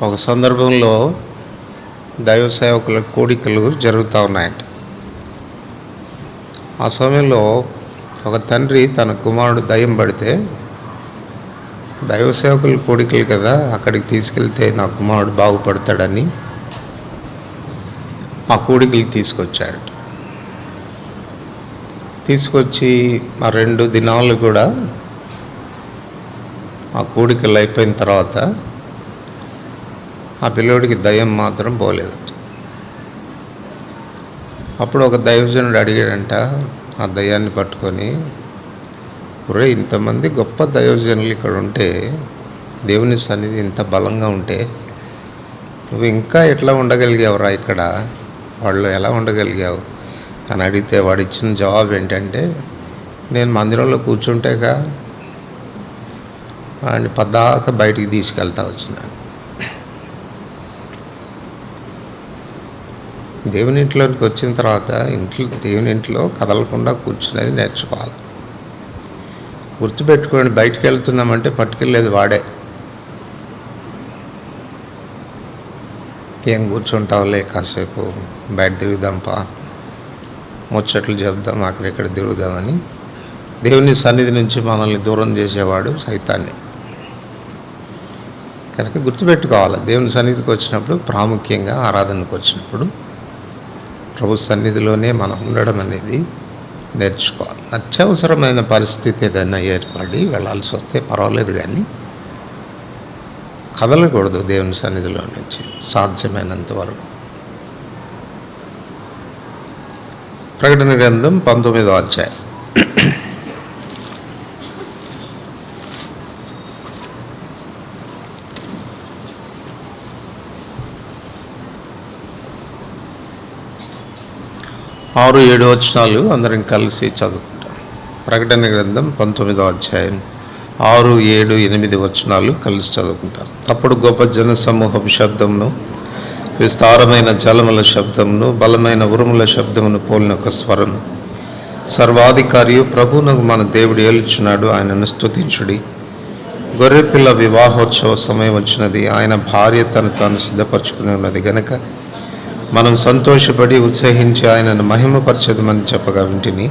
ఒక సందర్భంలో దైవ సేవకుల కోడికలు జరుగుతూ ఉన్నాయంట. ఆ సమయంలో ఒక తండ్రి తన కుమారుడు దయ్యం పడితే, దైవ సేవకుల కోడికలు కదా, అక్కడికి తీసుకెళ్తే నా కుమారుడు బాగుపడతాడని ఆ కోడికలు తీసుకొచ్చాడు. తీసుకొచ్చి ఆ 2 దినాలు కూడా ఆ కోడికలు అయిపోయిన తర్వాత ఆ పిల్లోడికి దయ్యం మాత్రం పోలేదు. అప్పుడు ఒక దైవజనుడు అడిగాడంట ఆ దయ్యాన్ని పట్టుకొని, ఒరే, ఇంతమంది గొప్ప దైవజనులు ఇక్కడ ఉంటే, దేవుని సన్నిధి ఇంత బలంగా ఉంటే, నువ్వు ఇంకా ఎట్లా ఉండగలిగావురా ఇక్కడ, వాళ్ళు ఎలా ఉండగలిగావు అని అడిగితే వాడు ఇచ్చిన జవాబు ఏంటంటే, నేను మందిరంలో కూర్చుంటేగా వాడిని పద్దాక బయటికి తీసుకెళ్తా వచ్చినాను. దేవుని ఇంట్లోకి వచ్చిన తర్వాత దేవుని ఇంట్లో కదలకుండా కూర్చునేది నేర్చుకోవాలి. గుర్తుపెట్టుకోండి, బయటికి వెళ్తున్నామంటే పట్టుకెళ్ళేది వాడే. ఏం కూర్చుంటావులే, కాసేపు బయట తిరుగుదాంపా, ముచ్చట్లు చెప్దాం, అక్కడెక్కడ తిరుగుదామని దేవుని సన్నిధి నుంచి మనల్ని దూరం చేసేవాడు సైతాన్ని. కనుక గుర్తుపెట్టుకోవాలి, దేవుని సన్నిధికి వచ్చినప్పుడు, ప్రాముఖ్యంగా ఆరాధనకు వచ్చినప్పుడు ప్రభు సన్నిధిలోనే మనం ఉండడం అనేది నేర్చుకోవాలి. అత్యవసరమైన పరిస్థితి ఏదైనా ఏర్పడి వెళ్ళాల్సి వస్తే పర్వాలేదు, కానీ కదలకూడదు దేవుని సన్నిధిలో నుంచి సాధ్యమైనంత వరకు. ప్రకటన గ్రంథం 19వ అధ్యాయం. ఆరు 7 వచనాలు అందరం కలిసి చదువుకుంటాం. ప్రకటన గ్రంథం 19వ అధ్యాయం 6, 7, 8 వచనాలు కలిసి చదువుకుంటాం. అప్పుడు గొప్ప జన సమూహపు శబ్దమును, విస్తారమైన జలముల శబ్దమును, బలమైన ఉరుముల శబ్దమును పోలిన ఒక స్వరం, సర్వాధికారియు ప్రభువునకు మన దేవుడు ఏలుచున్నాడు, ఆయనను స్తుతించుడి. గొర్రెపిల్ల వివాహోత్సవ సమయం వచ్చినది, ఆయన భార్య తను తాను సిద్ధపరచుకుని ఉన్నది గనక మనం సంతోషపడి ఉత్సహించి ఆయనను మహిమపరచదమని చెప్పగా వింటిని.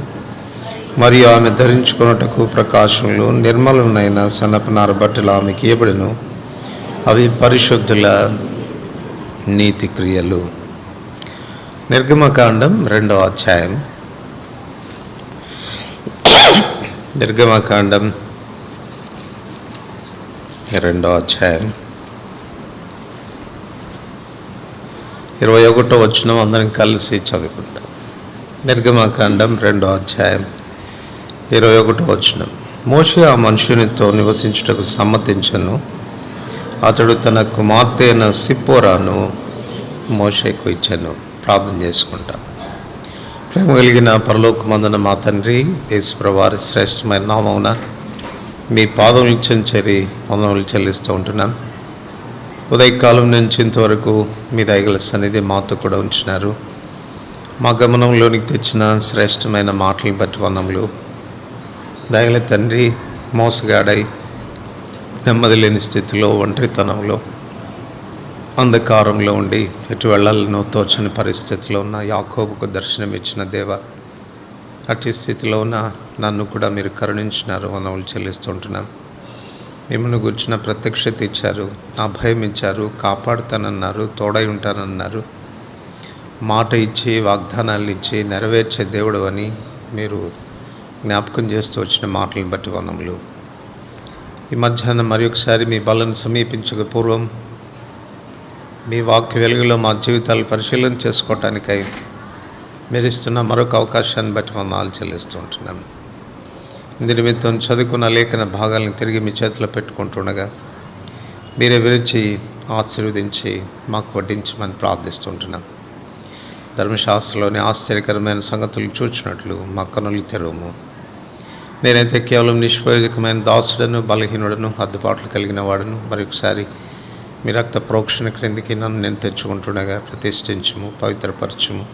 మరియు ఆమె ధరించుకున్నటకు ప్రకాశములు, నిర్మలమైన సన్నపనార బట్టలు ఆమెకి ఇవ్వబడెను, అవి పరిశుద్ధుల నీతి క్రియలు. నిర్గమకాండం 2వ అధ్యాయం. నిర్గమకాండం 2వ అధ్యాయం 21వ వచనం అందరం కలిసి చదువుకుంటాం. నిర్గమకాండం 2వ అధ్యాయం 21వ వచనం. మోషే ఆ మనుషునితో నివసించుటకు సమ్మతించను, అతడు తన కుమార్తె అయిన సిప్పోరాను మోషేకు ఇచ్చాను. ప్రార్థన చేసుకుంటాం. ప్రేమ కలిగిన పరలోకమందున మా తండ్రి, యేసుప్రభువు వారి శ్రేష్టమైన నామమున మీ పాదములు చెంచరి వందనములు చెల్లిస్తూ ఉంటున్నాం. ఉదయకాలం నుంచి ఇంతవరకు మీ దయగల సన్నిధి మాతో కూడా ఉంచినారు. మా గమనంలోనికి తెచ్చిన శ్రేష్టమైన మాటలను బట్టి వందములు. దయగల తండ్రి, మోసగాడై నెమ్మది లేని స్థితిలో, ఒంటరితనంలో, అంధకారంలో ఉండి ఎటు వెళ్ళాలనో తోచని పరిస్థితిలో ఉన్న యాకోబుకు దర్శనం ఇచ్చిన దేవ, అట్టి స్థితిలో ఉన్న నన్ను కూడా మీరు కరుణించినారు, వందనములు చెల్లిస్తుంటున్నాం. మిమ్మల్ని గుర్చిన ప్రత్యక్షత ఇచ్చారు, అభయం ఇచ్చారు, కాపాడుతానన్నారు, తోడై ఉంటానన్నారు, మాట ఇచ్చి వాగ్దానాలు ఇచ్చి నెరవేర్చే దేవుడు అని మీరు జ్ఞాపకం చేస్తూ వచ్చిన మాటలను బట్టి వందములు. ఈ మధ్యాహ్నం మరి ఒకసారి మీ బలను సమీపించక పూర్వం మీ వాక్య వెలుగులో మా జీవితాలు పరిశీలన చేసుకోవటానికై మీరు ఇస్తున్న మరొక అవకాశాన్ని బట్టి వందనాలు చెల్లిస్తూ ఉంటున్నాం. ఇందు నిమిత్తం చదువుకున్న లేఖన భాగాలను తిరిగి మీ చేతిలో పెట్టుకుంటుండగా మీరే విరిచి ఆశీర్వదించి మాకు వడ్డించమని ప్రార్థిస్తుంటున్నాం. ధర్మశాస్త్రంలోని ఆశ్చర్యకరమైన సంగతులు చూచినట్లు మా కనులు తెరవము. నేనైతే కేవలం నిష్ప్రయోజకమైన దాసుడను, బలహీనుడను, హద్దుబాట్లు కలిగిన వాడును. మరొకసారి మీ రక్త ప్రోక్షణ క్రిందికి నన్ను నేను తెచ్చుకుంటుండగా ప్రతిష్ఠించుము, పవిత్రపరచుము.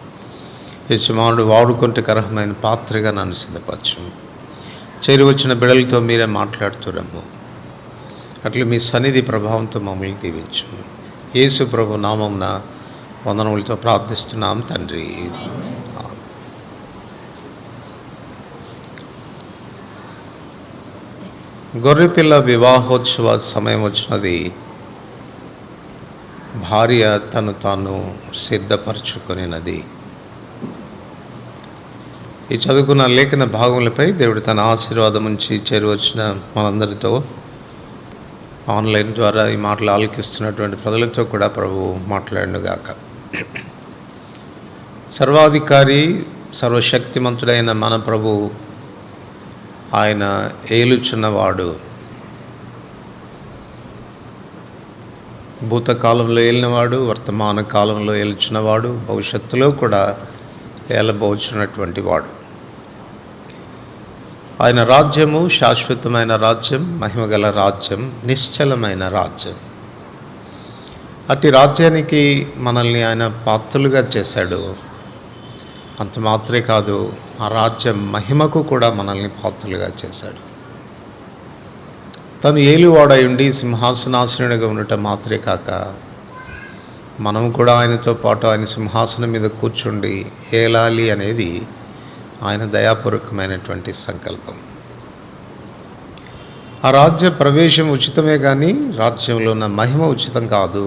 యజమానుడు వాడుకుంటే అర్హమైన పాత్రగా నన్ను సిద్ధపరచుము. చేరి వచ్చిన బిడ్డలతో మీరే మాట్లాడుతురమ్ము. అట్లా మీ సన్నిధి ప్రభావంతో మమ్మల్ని దీవించుము. యేసు ప్రభు నామమున వందనములతో ప్రార్థిస్తున్నాం తండ్రి. గొర్రెపిల్ల వివాహోత్సవ సమయం వచ్చినది. భార్య తను తాను సిద్ధపరచుకొనినది. ఈ చదువుకున్న లేఖన భాగములపై దేవుడు తన ఆశీర్వాదం నుంచి చేరువచ్చిన మనందరితో, ఆన్లైన్ ద్వారా ఈ మాటలు ఆలకిస్తున్నటువంటి ప్రజలతో కూడా ప్రభువు మాట్లాడునుగాక. సర్వాధికారి సర్వశక్తిమంతుడైన మన ప్రభు, ఆయన ఏలుచున్నవాడు. భూతకాలంలో ఏలినవాడు, వర్తమాన కాలంలో ఏలుచున్నవాడు, భవిష్యత్తులో కూడా ఏలబోచున్నటువంటి వాడు. ఆయన రాజ్యము శాశ్వతమైన రాజ్యం, మహిమగల రాజ్యం, నిశ్చలమైన రాజ్యం. అట్టి రాజ్యానికి మనల్ని ఆయన పాత్రులుగా చేశాడు. అంత మాత్రమే కాదు, ఆ రాజ్యం మహిమకు కూడా మనల్ని పాత్రులుగా చేశాడు. తను ఏలువాడై ఉండి సింహాసనాసనుడిగా ఉండటం మాత్రమే కాక, మనం కూడా ఆయనతో పాటు ఆయన సింహాసనం మీద కూర్చుండి ఏలాలి అనేది ఆయన దయాపూర్వకమైనటువంటి సంకల్పం. ఆ రాజ్య ప్రవేశం ఉచితమే కానీ రాజ్యంలో ఉన్న మహిమ ఉచితం కాదు.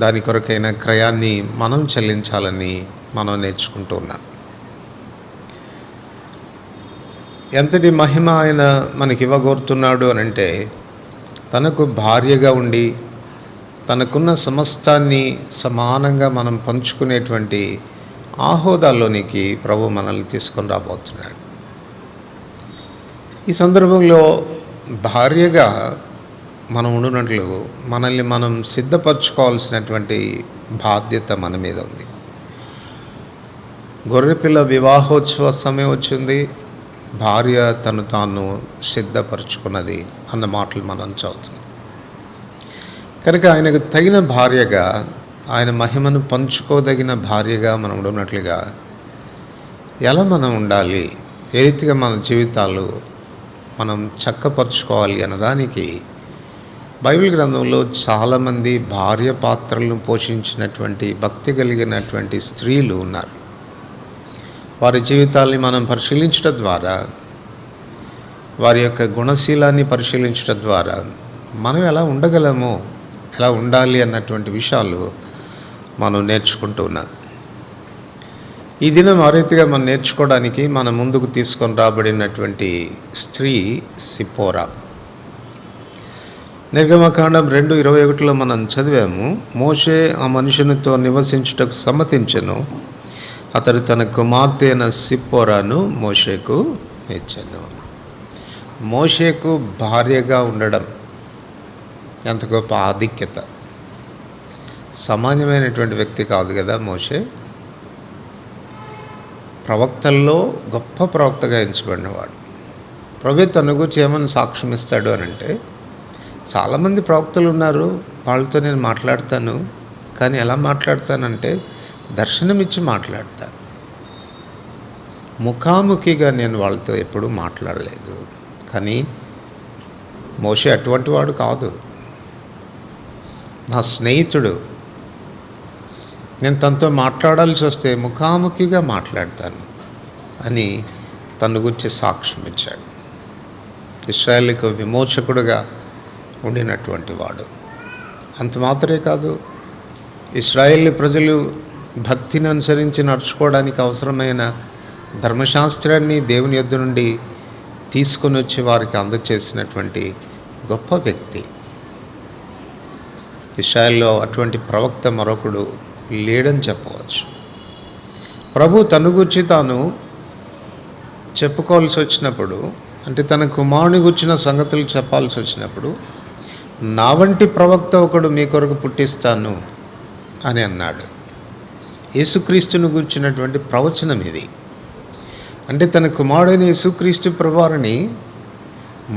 దాని కొరకైన క్రయాన్ని మనం చెల్లించాలని మనం నేర్చుకుంటూ ఉన్నాం. ఎంతటి మహిమ ఆయన మనకి ఇవ్వగోరుతున్నాడు అని అంటే, తనకు భార్యగా ఉండి తనకున్న సమస్తాన్ని సమానంగా మనం పంచుకునేటువంటి ఆ హోదాలోనికి ప్రభు మనల్ని తీసుకొని రాబోతున్నాడు. ఈ సందర్భంలో భార్యగా మనం ఉండునట్లు మనల్ని మనం సిద్ధపరచుకోవాల్సినటువంటి బాధ్యత మన మీద ఉంది. గొర్రెపిల్ల వివాహోత్సవ సమయం వచ్చింది. భార్య తను తాను సిద్ధపరచుకున్నది అన్న మాటలు మనం చదువుతున్నాం. కనుక ఆయనకు తగిన భార్యగా, ఆయన మహిమను పంచుకోదగిన భార్యగా మనం ఉన్నట్లుగా ఎలా మనం ఉండాలి, ఏ రీతిగా మన జీవితాలు మనం చక్కపరుచుకోవాలి అన్నదానికి బైబిల్ గ్రంథంలో చాలామంది భార్య పాత్రలను పోషించినటువంటి భక్తి కలిగినటువంటి స్త్రీలు ఉన్నారు. వారి జీవితాల్ని మనం పరిశీలించడం ద్వారా, వారి యొక్క గుణశీలాన్ని పరిశీలించడం ద్వారా మనం ఎలా ఉండగలమో, ఎలా ఉండాలి అన్నటువంటి విషయాలు మనం నేర్చుకుంటూ ఉన్నాం. ఈ దినం ఆ రీతిగా మనం నేర్చుకోవడానికి మన ముందుకు తీసుకొని రాబడినటువంటి స్త్రీ సిప్పోరా. నిర్గమకాండం 2:21 మనం చదివాము. మోషే ఆ మనుషునితో నివసించుటకు సమ్మతించెను. అతడు తన కుమార్తె అయిన సిప్పోరాను మోషేకు ఇచ్చెను. మోషేకు భార్యగా ఉండడం ఎంత గొప్ప ఆధిక్యత! సామాన్యమైనటువంటి వ్యక్తి కాదు కదా మోషే. ప్రవక్తల్లో గొప్ప ప్రవక్తగా ఎంచబడినవాడు. ప్రభు తన గురించి ఏమని సాక్ష్యం ఇస్తాడు అని అంటే, చాలామంది ప్రవక్తలు ఉన్నారు, వాళ్ళతో నేను మాట్లాడతాను, కానీ ఎలా మాట్లాడతానంటే దర్శనమిచ్చి మాట్లాడతాను. ముఖాముఖిగా నేను వాళ్ళతో ఎప్పుడూ మాట్లాడలేదు. కానీ మోషే అటువంటి వాడు కాదు. నా స్నేహితుడు, నేను తనతో మాట్లాడాల్సి వస్తే ముఖాముఖిగా మాట్లాడతాను అని తన గురించి సాక్ష్యం ఇచ్చాడు. ఇశ్రాయేలుకు విమోచకుడుగా ఉండినటువంటి వాడు. అంత మాత్రమే కాదు, ఇశ్రాయేలు ప్రజలు భక్తిని అనుసరించి నడుచుకోవడానికి అవసరమైన ధర్మశాస్త్రాన్ని దేవుని యొద్ద నుండి తీసుకొని వచ్చి వారికి అందచేసినటువంటి గొప్ప వ్యక్తి. ఇశ్రాయేల్లో అటువంటి ప్రవక్త మరొకడు లేడని చెప్పవచ్చు. ప్రభు తన గురించి తాను చెప్పుకోవాల్సి వచ్చినప్పుడు, అంటే తన కుమారుని గురించిన సంగతులు చెప్పాల్సి వచ్చినప్పుడు, నా వంటి ప్రవక్త ఒకడు మీ కొరకు పుట్టిస్తాను అని అన్నాడు. యేసుక్రీస్తుని గురించినటువంటి ప్రవచనం ఇది. అంటే తన కుమారుడైన యేసుక్రీస్తు ప్రభువారిని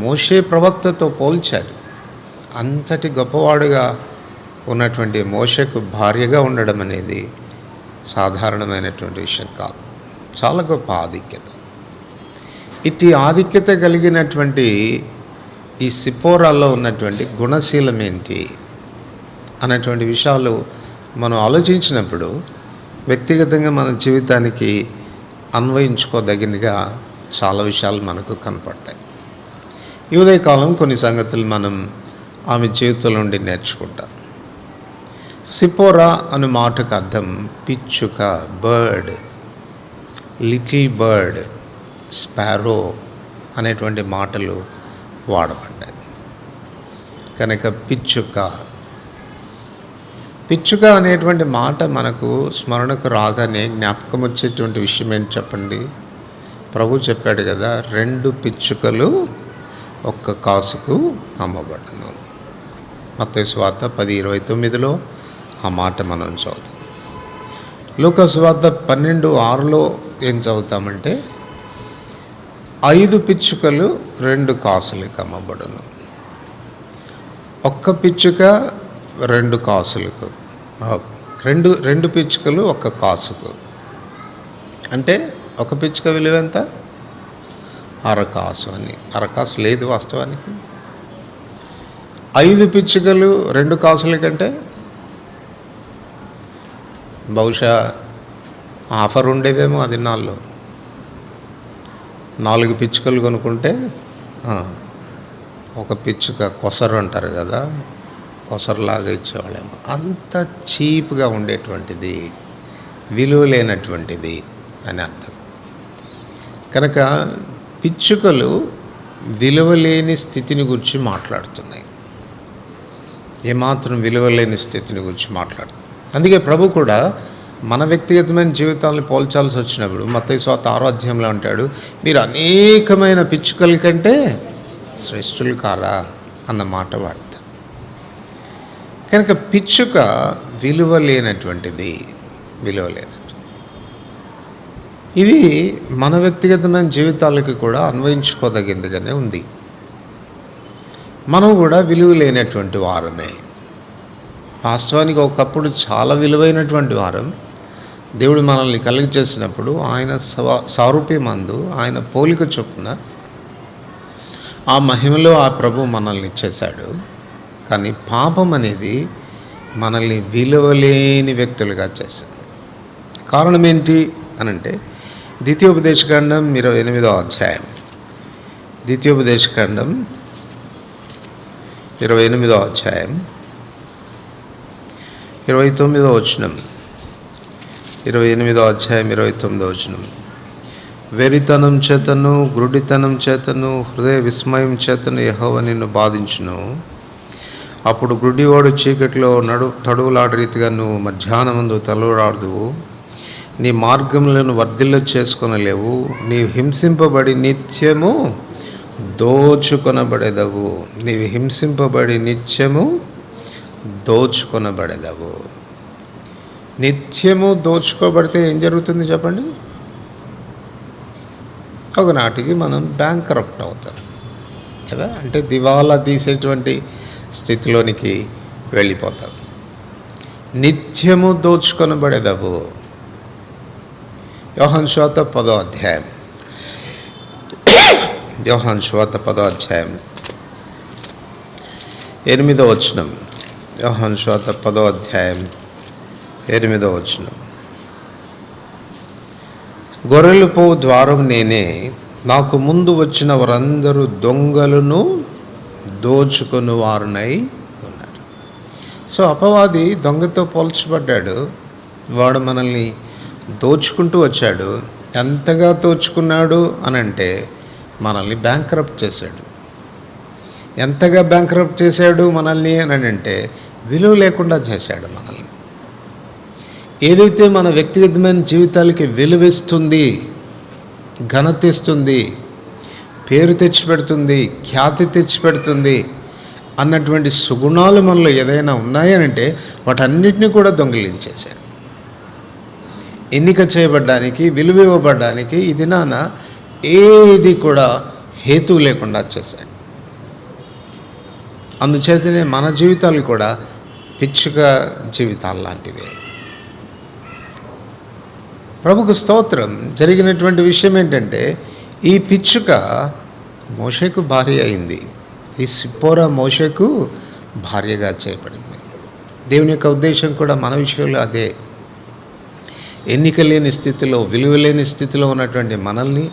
మోషే ప్రవక్తతో పోల్చాడు. అంతటి గొప్పవాడుగా ఉన్నటువంటి మోషేకు భార్యగా ఉండడం అనేది సాధారణమైనటువంటి విషయం కాదు. చాలా గొప్ప ఆధిక్యత. ఇట్టి ఆధిక్యత కలిగినటువంటి ఈ సిప్పోరాలో ఉన్నటువంటి గుణశీలం ఏంటి అనేటువంటి విషయాలు మనం ఆలోచించినప్పుడు వ్యక్తిగతంగా మన జీవితానికి అన్వయించుకోదగినగా చాలా విషయాలు మనకు కనపడతాయి. ఈ ఉదయకాలం కొన్ని సంగతులు మనం ఆమె జీవితంలో నుండి నేర్చుకుంటాం. సిపోరా అనే మాటకు అర్థం పిచ్చుక, బర్డ్, లిటిల్ బర్డ్, స్పారో అనేటువంటి మాటలు వాడబడ్డాయి. కనుక పిచ్చుక అనేటువంటి మాట మనకు స్మరణకు రాగానే జ్ఞాపకం వచ్చేటువంటి విషయం ఏంటి చెప్పండి? ప్రభు చెప్పాడు కదా, 2 పిచ్చుకలు 1 కాసుకు అమ్మబడును. మత్తయి సువార్త 10:29లో ఆ మాట మనం చదువుతాం. లూకా సువార్త 12:6లో ఏం చదువుతామంటే 5 పిచ్చుకలు 2 కాసులకు అమ్మబడును. 1 పిచ్చుక 2 కాసులకు, 2 పిచ్చుకలు 1 కాసుకు. అంటే 1 పిచ్చుక విలువ ఎంత? 1/2 కాసు అని. 1/2 కాసు లేదు వాస్తవానికి. 5 పిచ్చుకలు 2 కాసుల కంటే బహుశా ఆఫర్ ఉండేదేమో ఆ దినాల్లో. 4 పిచ్చుకలు కొనుక్కుంటే 1 పిచ్చుక కొసరు అంటారు కదా, కొసరులాగా ఇచ్చేవాళ్ళేమో. అంత చీప్గా ఉండేటువంటిది, విలువ లేనటువంటిది అని అర్థం. కనుక పిచ్చుకలు విలువలేని స్థితిని గురించి మాట్లాడుతున్నాయి. ఏమాత్రం విలువలేని స్థితిని గురించి మాట్లాడుతుంది. అందుకే ప్రభు కూడా మన వ్యక్తిగతమైన జీవితాలను పోల్చాల్సి వచ్చినప్పుడు మత్తయి సువార్త 6వ అధ్యాయంలో అంటాడు, మీరు అనేకమైన పిచ్చుకల కంటే శ్రేష్ఠులు కారా అన్న మాట వాడతారు. కనుక పిచ్చుక విలువ లేనటువంటిది. ఇది మన వ్యక్తిగతమైన జీవితాలకి కూడా అన్వయించుకోదగిందిగానే ఉంది. మనం కూడా విలువ లేనటువంటి వారమే. వాస్తవానికి ఒకప్పుడు చాలా విలువైనటువంటి వారం. దేవుడు మనల్ని కలిగి చేసినప్పుడు ఆయన సారూప్యమందు, ఆయన పోలిక చొప్పున ఆ మహిమలో ఆ ప్రభు మనల్ని చేశాడు. కానీ పాపం అనేది మనల్ని విలువలేని వ్యక్తులుగా చేసింది. కారణం ఏంటి అనంటే ద్వితీయోపదేశకాండం 28వ అధ్యాయం, ద్వితీయోపదేశకాండం 28వ అధ్యాయం 29వ వచనం, 28వ అధ్యాయం 29వ వచనం. వెరితనం చేతను, గ్రుడితనం చేతను, హృదయ విస్మయం చేతను యెహోవా నిన్ను బాధించును. అప్పుడు గుడ్డివాడు చీకటిలో తడువులాడ రీతిగా నువ్వు మధ్యాహ్నమందు తలలాడుదువు. నీ మార్గములను వర్ధిల్ల చేసుకొనలేవు. నీవు హింసింపబడి నిత్యము దోచుకొనబడేదవు. నీవు హింసింపబడి నిత్యము దోచుకొనబడేదవు. నిత్యము దోచుకోబడితే ఏం జరుగుతుంది చెప్పండి? ఒకనాటికి మనం బ్యాంక్రప్ట్ అవుతాం కదా, అంటే దివాలా తీసేటువంటి స్థితిలోనికి వెళ్ళిపోతాం. నిత్యము దోచుకొనబడేదవు. యోహాను సువార్త 10వ అధ్యాయం, యోహాను సువార్త 10వ అధ్యాయం 8వ వచనం. యోహాను సువార్త 10వ అధ్యాయం 8వ వచనం. గొర్రెలు పో ద్వారం నేనే, నాకు ముందు వచ్చిన వారందరూ దొంగలను దోచుకుని వారునై ఉన్నారు. సో అపవాది దొంగతో పోల్చబడ్డాడు. వాడు మనల్ని దోచుకుంటూ వచ్చాడు. ఎంతగా దోచుకున్నాడు అనంటే మనల్ని బ్యాంక్రప్ట్ చేశాడు. ఎంతగా బ్యాంక్రప్ట్ చేశాడు మనల్ని అని అంటే విలువ లేకుండా చేశాడు మనల్ని. ఏదైతే మన వ్యక్తిగతమైన జీవితాలకి విలువిస్తుంది, ఘనత ఇస్తుంది, పేరు తెచ్చిపెడుతుంది, ఖ్యాతి తెచ్చిపెడుతుంది అన్నటువంటి సుగుణాలు మనలో ఏదైనా ఉన్నాయనంటే వాటన్నిటిని కూడా దొంగిలించేశాడు. ఎన్నిక చేయబడ్డానికి, విలువ ఇవ్వబడ్డానికి ఇది నాన్న ఏది కూడా హేతువు లేకుండా చేశాడు. అందుచేతనే మన జీవితాలు కూడా పిచ్చుక జీవితాలు లాంటివి. ప్రభుకు స్తోత్రం. జరిగినటువంటి విషయం ఏంటంటే ఈ పిచ్చుక మోషేకు భార్య అయింది. ఈ సిప్పోరా మోషేకు భార్యగా చేయబడింది. దేవుని యొక్క ఉద్దేశం కూడా మన విషయంలో అదే. ఎన్నిక లేని స్థితిలో, విలువ లేని స్థితిలో ఉన్నటువంటి మనల్ని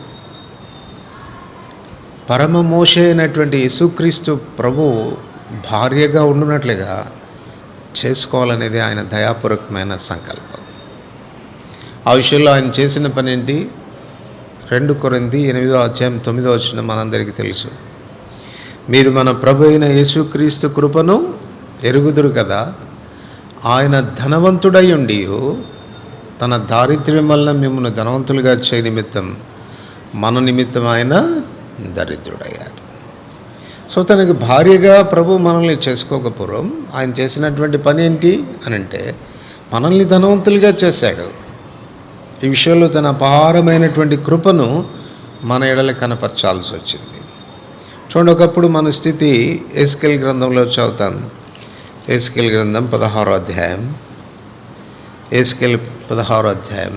పరమ మోషే అయినటువంటి యేసుక్రీస్తు ప్రభు భార్యగా ఉండునట్లుగా చేసుకోవాలనేది ఆయన దయాపూర్వకమైన సంకల్పం. ఆ విషయంలో ఆయన చేసిన పని ఏంటి? 2 కొరింథీ 8:9 మనందరికీ తెలుసు. మీరు మన ప్రభు అయిన యేసుక్రీస్తు కృపను ఎరుగుదురు కదా, ఆయన ధనవంతుడై ఉండి తన దారిద్ర్యం వల్ల మిమ్మల్ని ధనవంతులుగా చేయ నిమిత్తం మన నిమిత్తం ఆయన దరిద్రుడయ్యాడు. సో తనకు భార్యగా ప్రభు మనల్ని చేసుకోకపోవడం ఆయన చేసినటువంటి పని ఏంటి అని అంటే మనల్ని ధనవంతులుగా చేశాడు. ఈ విషయంలో తన అపారమైనటువంటి కృపను మన ఎడల కనపరచాల్సి వచ్చింది. చూడండి, ఒకప్పుడు మన స్థితి ఎస్కేల్ గ్రంథంలో చదువుతాం. ఎస్కేల్ గ్రంథం 16వ అధ్యాయం, ఎస్కేల్ 16వ అధ్యాయం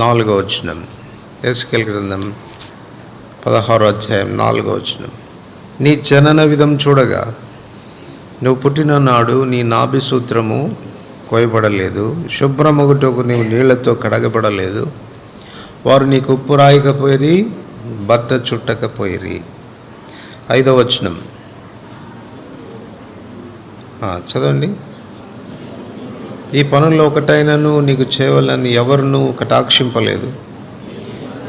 4వ వచనం. ఎస్కేల్ గ్రంథం 16వ అధ్యాయం 4వ వచనం. నీ జనన విధం చూడగా నువ్వు పుట్టిన నాడు నీ నాభి సూత్రము కోయబడలేదు, శుభ్రమగుటకు నీవు నీళ్లతో కడగబడలేదు, వారు నీకు ఉప్పు రాయకపోయిరి, బట్ట చుట్టకపోయిరి. 5వ వచనం చదవండి. ఈ పనుల్లో ఒకటైనను నీకు చేయవలని ఎవరును కటాక్షింపలేదు,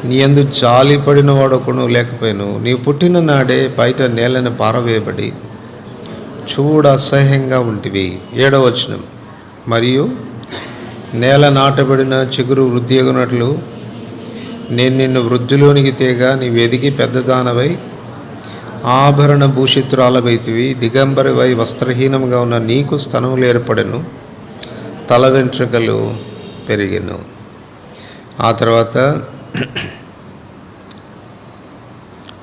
నీ యందు జాలి పడిన వాడొకడు లేకపోయాను. నీవు పుట్టిన నాడే బయట నేలను పారవేయబడి చూడ అసహ్యంగా ఉంటివి. 7వ వచనం. మరియు నేల నాటబడిన చిగురు వృద్ధి అగునట్లు నేను నిన్ను వృద్ధిలోనికి తేగా నీవు ఎదిగి పెద్దదానవై ఆభరణ భూషితురాలవైతివి. దిగంబరివై వస్త్రహీనంగా ఉన్న నీకు స్తనములు ఏర్పడెను, తల వెంట్రుకలు పెరిగెను. ఆ తర్వాత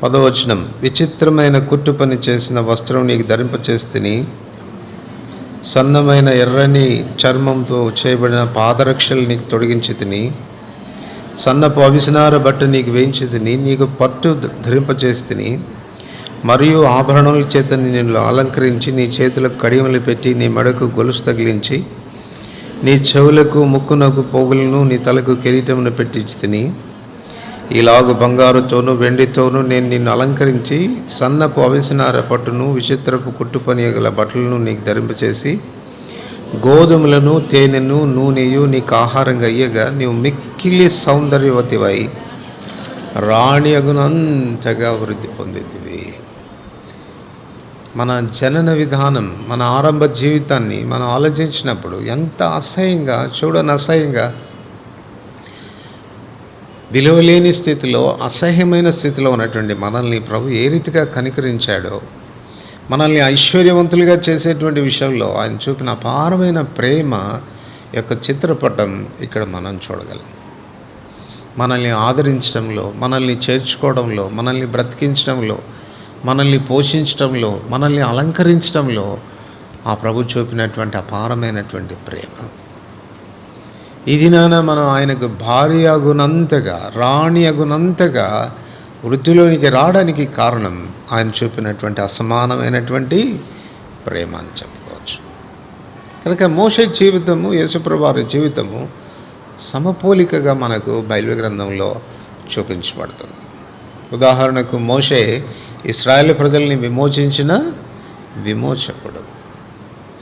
10వ వచనం. విచిత్రమైన కుట్టు పని చేసిన వస్త్రం నీకు ధరింపచేస్తుని, సన్నమైన ఎర్రని చర్మంతో చేయబడిన పాదరక్షలు నీకు తొడిగించి తిని, సన్నపు అవిసనార బట్ట నీకు వేయించి తిని, నీకు పట్టు ధరింపచేస్తుని, మరియు ఆభరణముల చేత నిన్ను అలంకరించి, నీ చేతులకు కడియములు పెట్టి, నీ మెడకు గొలుసు తగిలించి, నీ చెవులకు ముక్కునకు పోగులను, నీ తలకు కిరీటమును పెట్టించి తిని, ఇలాగు బంగారుతోనూ వెండితోనూ నేను నిన్ను అలంకరించి, సన్నపు అవిసనార పట్టును విచిత్రపు కుట్టుపని గల బట్టలను నీకు ధరింపచేసి, గోధుమలను తేనెను నూనెయు నీకు ఆహారంగా అయ్యగా నీవు మిక్కిలి సౌందర్యవతివై రాణి అగునంతగా వృద్ధి పొందితివి. మన జనన విధానం, మన ఆరంభ జీవితాన్ని మనం ఆలోచించినప్పుడు ఎంత అసహ్యంగా, చూడని అసహ్యంగా, విలువలేని స్థితిలో, అసహ్యమైన స్థితిలో ఉన్నటువంటి మనల్ని ప్రభు ఏ రీతిగా కనికరించాడో, మనల్ని ఐశ్వర్యవంతులుగా చేసేటువంటి విషయంలో ఆయన చూపిన అపారమైన ప్రేమ యొక్క చిత్రపటం ఇక్కడ మనం చూడగలం. మనల్ని ఆదరించడంలో, మనల్ని చేర్చుకోవడంలో, మనల్ని బ్రతికించడంలో, మనల్ని పోషించడంలో, మనల్ని అలంకరించడంలో ఆ ప్రభు చూపినటువంటి అపారమైనటువంటి ప్రేమ. ఈ దినాన మనం ఆయనకు భార్య అగునంతగా, రాణి అగునంతగా వృద్ధిలోనికి రావడానికి కారణం ఆయన చూపినటువంటి అసమానమైనటువంటి ప్రేమ అని చెప్పుకోవచ్చు. కనుక మోషే జీవితము, యేసుప్రభు వారి జీవితము సమపోలికగా మనకు బైబిల్ గ్రంథంలో చూపించబడుతుంది. ఉదాహరణకు మోషే ఇశ్రాయేలు ప్రజల్ని విమోచించిన విమోచకుడు,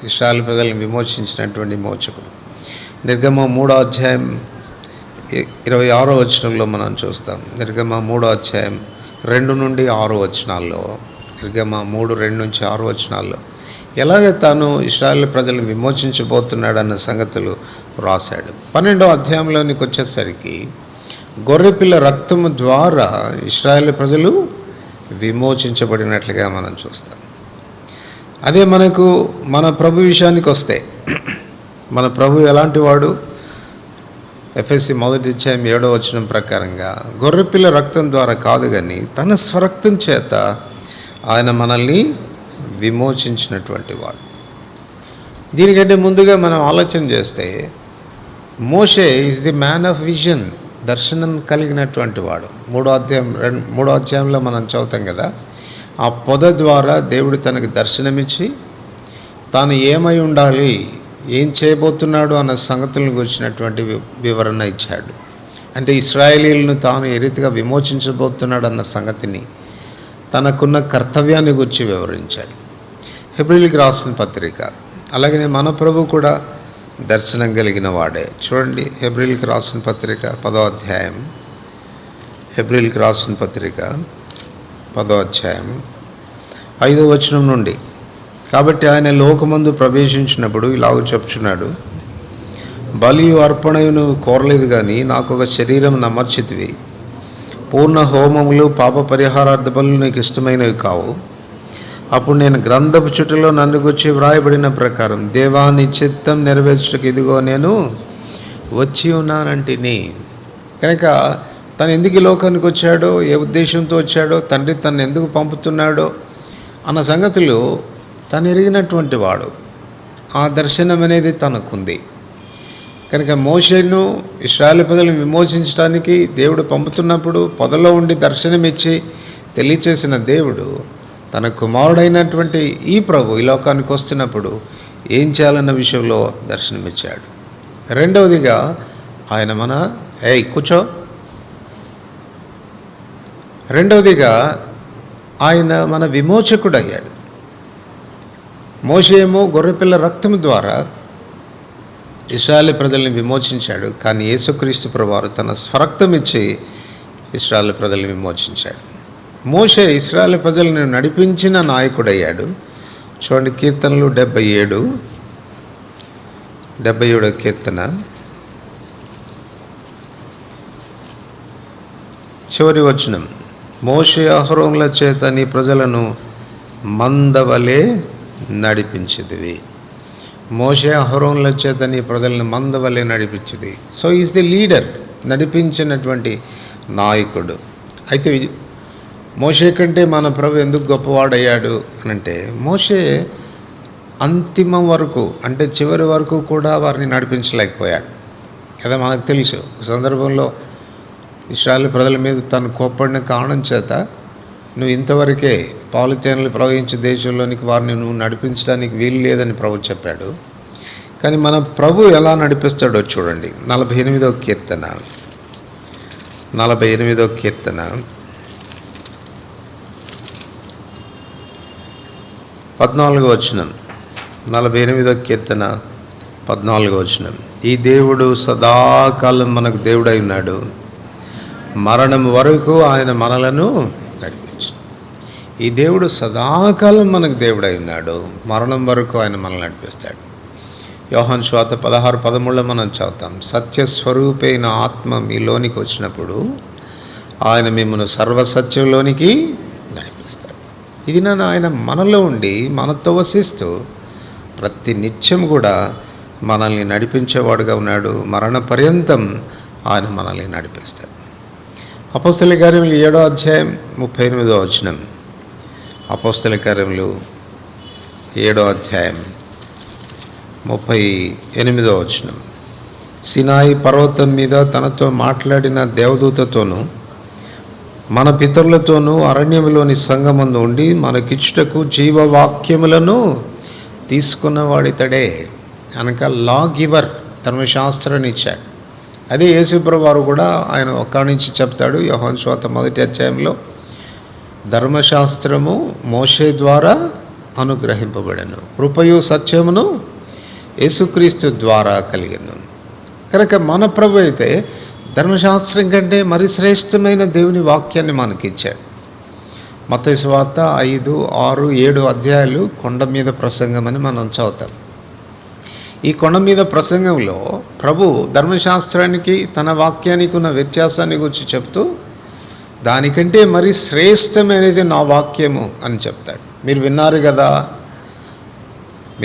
ఇశ్రాయేలు ప్రజల్ని విమోచించినటువంటి మోచకుడు. నిర్గమ 3వ అధ్యాయం 26వ వచనంలో మనం చూస్తాం. నిర్గమ 3వ అధ్యాయం 2 నుండి 6 వచనాల్లో, నిర్గమ 3:2 నుంచి 6 వచనాల్లో ఎలాగ తాను ఇశ్రాయేలు ప్రజలను విమోచించబోతున్నాడన్న సంగతులు రాశాడు. 12వ అధ్యాయంలోనికి వచ్చేసరికి గొర్రెపిల్ల రక్తము ద్వారా ఇశ్రాయేలు ప్రజలు విమోచించబడినట్లుగా మనం చూస్తాం. అదే మనకు మన ప్రభు విషయానికి వస్తే, మన ప్రభు ఎలాంటి వాడు? ఎఫెసీ 1వ అధ్యాయం 7వ వచనం ప్రకారంగా గొర్రెపిల్ల రక్తం ద్వారా కాదు కానీ తన స్వరక్తం చేత ఆయన మనల్ని విమోచించినటువంటి వాడు. దీనికంటే ముందుగా మనం ఆలోచన చేస్తే Moshe is the man of vision, దర్శనం కలిగినటువంటి వాడు. 3వ అధ్యాయంలో మనం చదువుతాం కదా, ఆ పొద ద్వారా దేవుడు తనకు దర్శనమిచ్చి తాను ఏమై ఉండాలి, ఏం చేయబోతున్నాడు అన్న సంగతులను గురించినటువంటి వివరణ ఇచ్చాడు. అంటే ఇశ్రాయేలీయులను తాను ఏ రీతిగా విమోచించబోతున్నాడు అన్న సంగతిని, తనకున్న కర్తవ్యాన్ని గురించి వివరించాడు. హెబ్రీయులకు రాసిన పత్రిక. అలాగనే మన ప్రభు కూడా దర్శనం కలిగిన వాడే. చూడండి, హెబ్రీయులకు రాసిన పత్రిక 10వ అధ్యాయం. హెబ్రీయులకు రాసిన పత్రిక 10వ అధ్యాయం 5వ వచనం నుండి. కాబట్టి ఆయన లోకమందు ప్రవేశించినప్పుడు ఇలాగ చెప్తున్నాడు, బలియు అర్పణయు నువ్వు కోరలేదు కానీ నాకు ఒక శరీరం అమర్చితివి. పూర్ణ హోమములు పాప పరిహారార్థ బలులు నీకు ఇష్టమైనవి కావు. అప్పుడు నేను గ్రంథపు చుట్టలో నన్ను గురించి వ్రాయబడిన ప్రకారం దేవా నీ చిత్తం నెరవేర్చుటకు ఇదిగో నేను వచ్చి ఉన్నానంటిని. కనుక తను ఎందుకు ఈ లోకానికి వచ్చాడో, ఏ ఉద్దేశంతో వచ్చాడో, తండ్రి తను ఎందుకు పంపుతున్నాడో అన్న సంగతులు తను ఎరిగినటువంటి వాడు. ఆ దర్శనం అనేది తనకుంది. కనుక మోషేను ఇశ్రాయేలు ప్రజలను విమోచించడానికి దేవుడు పంపుతున్నప్పుడు పొదలో ఉండి దర్శనమిచ్చి తెలియచేసిన దేవుడు తన కుమారుడైనటువంటి ఈ ప్రభు ఈ లోకానికి వస్తున్నప్పుడు ఏం చేయాలన్న విషయంలో దర్శనమిచ్చాడు. రెండవదిగా ఆయన కూర్చో. రెండవదిగా ఆయన మన విమోచకుడు అయ్యాడు. మోషే ఏమో గొర్రెపిల్ల రక్తం ద్వారా ఇశ్రాయేలు ప్రజల్ని విమోచించాడు. కానీ యేసుక్రీస్తు ప్రభువారు తన స్వరక్తం ఇచ్చి ఇశ్రాయేలు ప్రజల్ని విమోచించాడు. మోషే ఇశ్రాయేలు ప్రజలను నడిపించిన నాయకుడయ్యాడు. చూడండి, కీర్తనలు 77వ కీర్తన చివరి వచనం. మోషే అహరోనుల చేత నీ ప్రజలను మందవలే నడిపించిదివి. మోషే అహరోనుల చేత నీ ప్రజలను మందవలే నడిపించింది. సో ఈజ్ ది లీడర్, నడిపించినటువంటి నాయకుడు. అయితే మోషే కంటే మన ప్రభు ఎందుకు గొప్పవాడయ్యాడు అనంటే, మోషే అంతిమం వరకు, అంటే చివరి వరకు కూడా వారిని నడిపించలేకపోయాడు కదా. మనకు తెలుసు, సందర్భంలో ఇశ్రాయేలు ప్రజల మీద తను కోప్పడిన కారణం చేత నువ్వు ఇంతవరకే పాలుతేనలు ప్రవహించే దేశంలోనికి వారిని నువ్వు నడిపించడానికి వీలు లేదని ప్రభు చెప్పాడు. కానీ మన ప్రభు ఎలా నడిపిస్తాడో చూడండి. 48వ కీర్తన 14వ వచనం. 48వ కీర్తన 14వ వచనం. ఈ దేవుడు సదాకాలం మనకు దేవుడై ఉన్నాడు, మరణం వరకు ఆయన మనలను నడిపించు. ఈ దేవుడు సదాకాలం మనకు దేవుడై ఉన్నాడు, మరణం వరకు ఆయన మనల్ని నడిపిస్తాడు. యోహాను సువార్త 16:13 మనం చదువుతాం, సత్యస్వరూపైన ఆత్మ మీలోనికి వచ్చినప్పుడు ఆయన మిమ్మల్ని సర్వసత్యంలోనికి నడిపిస్తాడు. ఇది ఆయన మనలో ఉండి మనతో వసిస్తూ ప్రతి నిత్యం కూడా మనల్ని నడిపించేవాడుగా ఉన్నాడు. మరణ పర్యంతం ఆయన మనల్ని నడిపిస్తాడు. అపోస్తల కార్యములు 7వ అధ్యాయం 38వ వచనం. అపోస్తల కార్యములు 7వ అధ్యాయం 38వ వచనం. సినాయి పర్వతం మీద తనతో మాట్లాడిన దేవదూతతోనూ మన పితరులతోనూ అరణ్యములోని సంగమందు ఉండి మనకిచ్చుటకు జీవవాక్యములను తీసుకున్నవాడితడే. అనక లా గివర్, ధర్మశాస్త్రాన్ని ఇచ్చాడు. అదే యేసుప్రభువు వారు కూడా ఆయన ఒక్కడి నుంచి చెప్తాడు. యోహాను సువార్త 1వ అధ్యాయంలో ధర్మశాస్త్రము మోషే ద్వారా అనుగ్రహింపబడెను, కృపయు సత్యమును యేసుక్రీస్తు ద్వారా కలిగెను. కనుక మన ప్రభు అయితే ధర్మశాస్త్రం కంటే మరి శ్రేష్టమైన దేవుని వాక్యాన్ని మనకిచ్చాడు. మత్తయి సువార్త 5, 6, 7 అధ్యాయాలు కొండ మీద ప్రసంగం అని మనం చదువుతాం. ఈ కొండ మీద ప్రసంగంలో ప్రభు ధర్మశాస్త్రానికి తన వాక్యానికి ఉన్న వ్యత్యాసాన్ని గురించి చెప్తూ, దానికంటే మరి శ్రేష్టమైనది నా వాక్యము అని చెప్తాడు. మీరు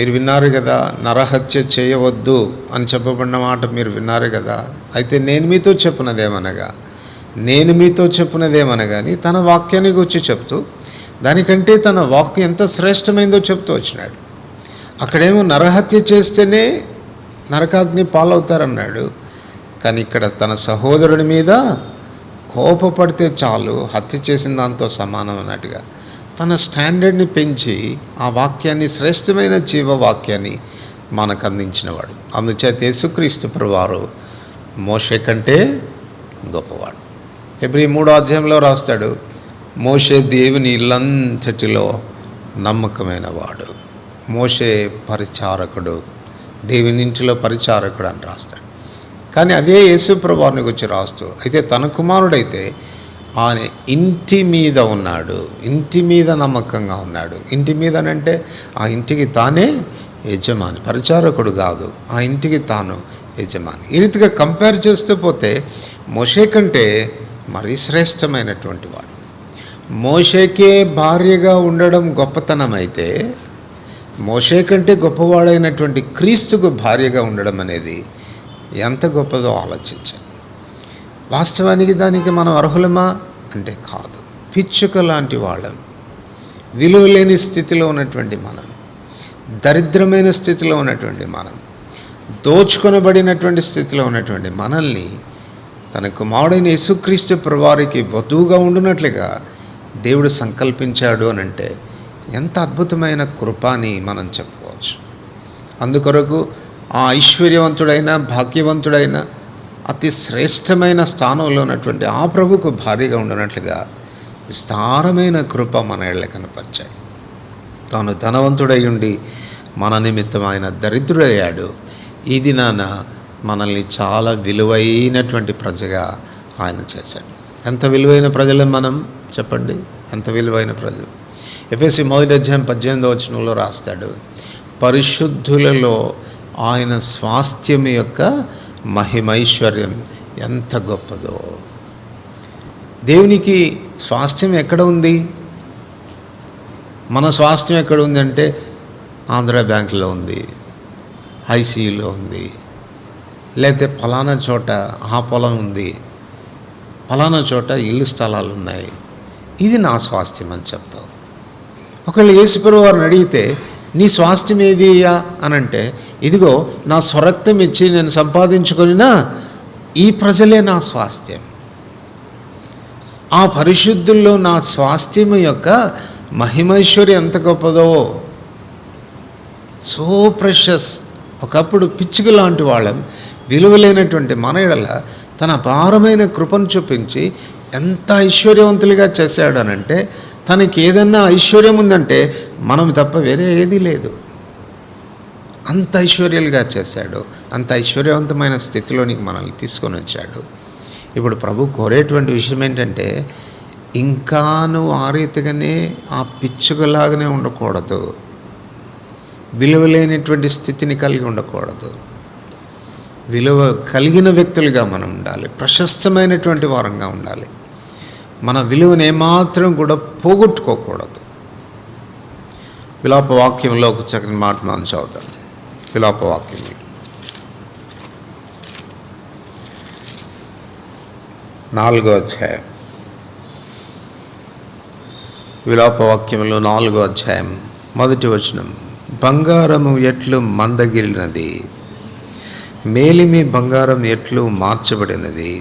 విన్నారు కదా నరహత్య చేయవద్దు అని చెప్పబడిన మాట మీరు విన్నారు కదా. అయితే నేను మీతో చెప్పినదేమనగాని తన వాక్యాన్ని గురించి చెప్తూ దానికంటే తన వాక్యం ఎంత శ్రేష్టమైందో చెప్తూ వచ్చినాడు. అక్కడేమో నరహత్య చేస్తేనే నరకాగ్ని పాలవుతారన్నాడు. కానీ ఇక్కడ తన సహోదరుడి మీద కోపపడితే చాలు హత్య చేసిన దాంతో సమానం అన్నట్టుగా తన స్టాండర్డ్ని పెంచి ఆ వాక్యాన్ని, శ్రేష్టమైన జీవవాక్యాన్ని మనకు అందించినవాడు. అందుచేత యేసుక్రీస్తు ప్రభువారు మోషే కంటే గొప్పవాడు. హెబ్రీ 3వ అధ్యాయంలో రాస్తాడు, మోషే దేవుని ఇల్లంతటిలో నమ్మకమైన వాడు. మోషే పరిచారకుడు, దేవుని ఇంటిలో పరిచారకుడు అని రాస్తాడు. కానీ అదే యేసు ప్రభువారిని గురించి రాస్తూ, అయితే తన కుమారుడైతే ఆయన ఇంటి మీద ఉన్నాడు, ఇంటి మీద నమ్మకంగా ఉన్నాడు. ఇంటి మీద అంటే ఆ ఇంటికి తానే యజమాని, పరిచారకుడు కాదు, ఆ ఇంటికి తాను యజమాని. ఈ రీతిగా కంపేర్ చేస్తూ పోతే మోషే కంటే మరీ శ్రేష్టమైనటువంటి వాడు. మోషేకే భార్యగా ఉండడం గొప్పతనం అయితే, మోషే కంటే గొప్పవాడైనటువంటి క్రీస్తుకు భార్యగా ఉండడం అనేది ఎంత గొప్పదో ఆలోచించాను. వాస్తవానికి దానికి మనం అర్హులమా అంటే కాదు. పిచ్చుక లాంటి వాళ్ళం, విలువలేని స్థితిలో ఉన్నటువంటి మనం, దరిద్రమైన స్థితిలో ఉన్నటువంటి మనం, దోచుకొనబడినటువంటి స్థితిలో ఉన్నటువంటి మనల్ని తన కుమారుడైన యేసుక్రీస్తు ప్రభువారికి వధువుగా ఉండునట్లుగా దేవుడు సంకల్పించాడు అని అంటే ఎంత అద్భుతమైన కృప అని మనం చెప్పుకోవచ్చు. అందుకొరకు ఆ ఐశ్వర్యవంతుడైన, భాగ్యవంతుడైన, అతి శ్రేష్టమైన స్థానంలో ఉన్నటువంటి ఆ ప్రభుకు భార్యగా ఉండనట్లుగా విస్తారమైన కృప మన ఏళ్ళ కనపరిచాయి. తాను ధనవంతుడై ఉండి మన నిమిత్తం ఆయన దరిద్రుడయ్యాడు. ఈ దినాన మనల్ని చాలా విలువైనటువంటి ప్రజగా ఆయన చేశాడు. ఎంత విలువైన ప్రజలు మనం చెప్పండి, ఎంత విలువైన ప్రజలు. ఎఫెసీ 1వ అధ్యాయం 18వ వచనంలో రాస్తాడు, పరిశుద్ధులలో ఆయన స్వాస్థ్యం యొక్క మహిమైశ్వర్యం ఎంత గొప్పదో. దేవునికి స్వాస్థ్యం ఎక్కడ ఉంది? మన స్వాస్థ్యం ఎక్కడ ఉంది అంటే ఆంధ్ర బ్యాంకులో ఉంది, ఐసీయూలో ఉంది, లేకపోతే ఫలానా చోట ఆ పొలం ఉంది, ఫలానా చోట ఇల్లు స్థలాలు ఉన్నాయి, ఇది నా స్వాస్థ్యం అని చెప్తావు. ఒకవేళ యేసుప్రభువు వారిని అడిగితే నీ స్వాస్థ్యం ఏది అని అంటే, ఇదిగో నా స్వరక్తం ఇచ్చి నేను సంపాదించుకొనినా ఈ ప్రజలే నా స్వాస్థ్యం, ఆ పరిశుద్ధుల్లో నా స్వాస్థ్యం యొక్క మహిమైశ్వర్యం ఎంత గొప్పదో. So precious. ఒకప్పుడు పిచ్చుక లాంటి వాళ్ళం, విలువలేనటువంటి మన ఎడల తన అపారమైన కృపను చూపించి ఎంత ఐశ్వర్యవంతులుగా చేశాడు అనంటే, తనకి ఏదన్నా ఐశ్వర్యం ఉందంటే మనం తప్ప వేరే ఏదీ లేదు. అంత ఐశ్వర్యాలుగా చేశాడు, అంత ఐశ్వర్యవంతమైన స్థితిలోనికి మనల్ని తీసుకొని వచ్చాడు. ఇప్పుడు ప్రభు కోరేటువంటి విషయం ఏంటంటే, ఇంకా నువ్వు ఆ రీతిగానే ఆ పిచ్చుకలాగానే ఉండకూడదు, విలువలేనటువంటి స్థితిని కలిగి ఉండకూడదు. విలువ కలిగిన వ్యక్తులుగా మనం ఉండాలి, ప్రశస్తమైనటువంటి వారంగా ఉండాలి. మన విలువను ఏమాత్రం కూడా పోగొట్టుకోకూడదు. విలాప వాక్యంలో ఒక చక్కని మాట మనం చదువుతాం. విలాప వాక్యం 4వ అధ్యాయం. విలాప వాక్యంలో 4వ అధ్యాయం 1వ వచనం, బంగారము ఎట్లు మందగిలినది, మేలిమి బంగారం ఎట్లు మార్చబడినది,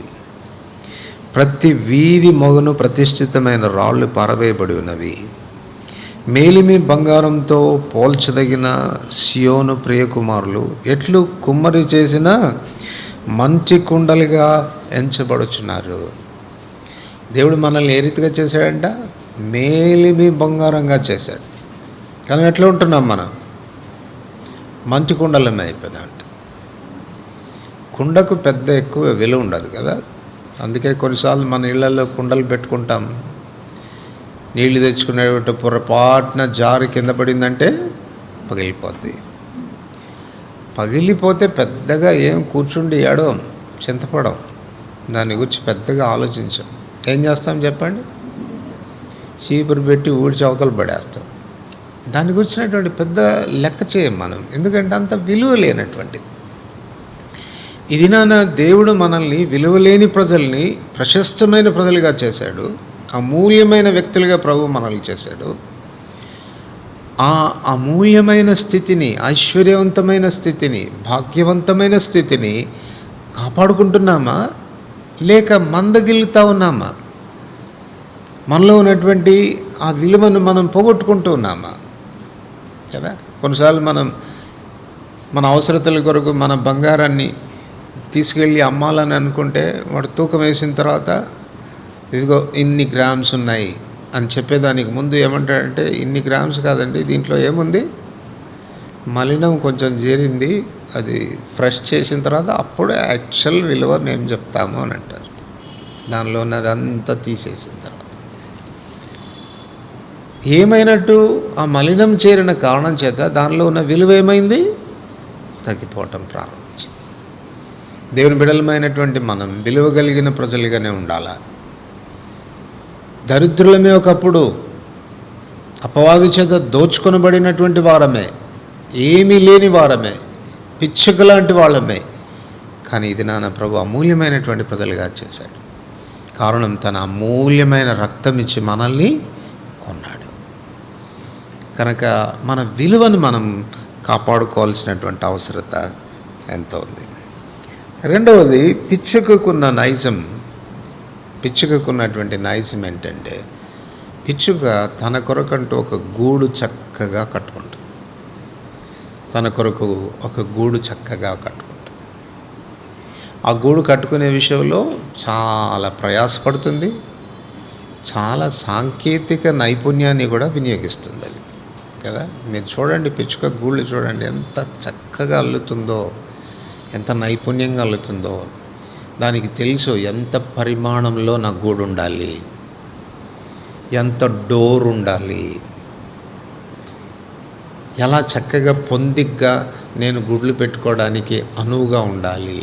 ప్రతి వీధి మొగను ప్రతిష్ఠితమైన రాళ్ళు పారవేయబడి ఉన్నవి. మేలిమి బంగారంతో పోల్చదగిన సియోను ప్రియకుమారులు ఎట్లు కుమ్మరి చేసిన మంచి కుండలుగా ఎంచబడుచున్నారు. దేవుడు మనల్ని ఏ రీతిగా చేశాడంట? మేలిమి బంగారంగా చేశాడు. కానీ ఎట్లా ఉంటున్నాం మనం? మంచి కుండలమే అయిపోయినాయంట. కుండకు పెద్ద ఎక్కువ విలువ ఉండదు కదా. అందుకే కొన్నిసార్లు మన ఇళ్లలో కుండలు పెట్టుకుంటాం. నీళ్లు తెచ్చుకునేటువంటి పొరపాటున జారి కింద పడిందంటే పగిలిపోద్ది. పగిలిపోతే పెద్దగా ఏం కూర్చుండి ఏడవం, చింతపడం, దాని గురించి పెద్దగా ఆలోచించాం. ఏం చేస్తాం చెప్పండి? చీపురు పెట్టి ఊడ్చి అవతలు పడేస్తాం. దాని గురించినటువంటి పెద్ద లెక్క చేయం మనం, ఎందుకంటే అంత విలువ లేనటువంటిది. ఇది నాన్న దేవుడు మనల్ని విలువలేని ప్రజల్ని ప్రశస్తమైన ప్రజలుగా చేశాడు. అమూల్యమైన వ్యక్తులుగా ప్రభు మనల్ని చేశాడు. ఆ అమూల్యమైన స్థితిని, ఐశ్వర్యవంతమైన స్థితిని, భాగ్యవంతమైన స్థితిని కాపాడుకుంటున్నామా లేక మందగిలుతా ఉన్నామా? మనలో ఉన్నటువంటి ఆ విలువను మనం పోగొట్టుకుంటూ ఉన్నామా కదా? కొన్నిసార్లు మన అవసరతల కొరకు మన బంగారాన్ని తీసుకెళ్ళి అమ్మాలని అనుకుంటే వాడు తూకం వేసిన తర్వాత ఇదిగో ఇన్ని గ్రామ్స్ ఉన్నాయి అని చెప్పేదానికి ముందు ఏమంటాడంటే ఇన్ని గ్రామ్స్ కాదండి, దీంట్లో ఏముంది, మలినం కొంచెం చేరింది, అది ఫ్రెష్ చేసిన తర్వాత అప్పుడే యాక్చువల్ విలువ మేము చెప్తాము అని అంటారు. దానిలో ఉన్నదంతా తీసేసిన తర్వాత ఏమైనట్టు ఆ మలినం చేరిన కారణం చేత దానిలో ఉన్న విలువ ఏమైంది, తగ్గిపోవటం ప్రారంభించింది. దేవుని బిడ్డలమైనటువంటి మనం విలువ కలిగిన ప్రజలుగానే ఉండాలా. దరిద్రులమే ఒకప్పుడు, అపవాది చేత దోచుకొనబడినటువంటి వారమే, ఏమీ లేని వారమే, పిచ్చుక లాంటి వాళ్ళమే. కానీ ఇది నాన్న ప్రభు అమూల్యమైనటువంటి ప్రజలుగా చేశాడు. కారణం తన అమూల్యమైన రక్తం ఇచ్చి మనల్ని కొన్నాడు. కనుక మన విలువను మనం కాపాడుకోవాల్సినటువంటి అవసరత ఎంతో ఉంది. రెండవది, పిచ్చుకకున్నటువంటి నైజం ఏంటంటే, పిచ్చుక తన కొరకంటూ ఒక గూడు చక్కగా కట్టుకుంటుంది. ఆ గూడు కట్టుకునే విషయంలో చాలా ప్రయాసపడుతుంది, చాలా సాంకేతిక నైపుణ్యాన్ని కూడా వినియోగిస్తుంది అది కదా. మీరు చూడండి, పిచ్చుక గూళ్ళు చూడండి, ఎంత చక్కగా అల్లుతుందో, ఎంత నైపుణ్యంగా అల్లుతుందో. దానికి తెలుసు ఎంత పరిమాణంలో నా గూడు ఉండాలి, ఎంత డోర్ ఉండాలి, ఎలా చక్కగా పొందిగ్గా నేను గుడ్లు పెట్టుకోవడానికి అనువుగా ఉండాలి.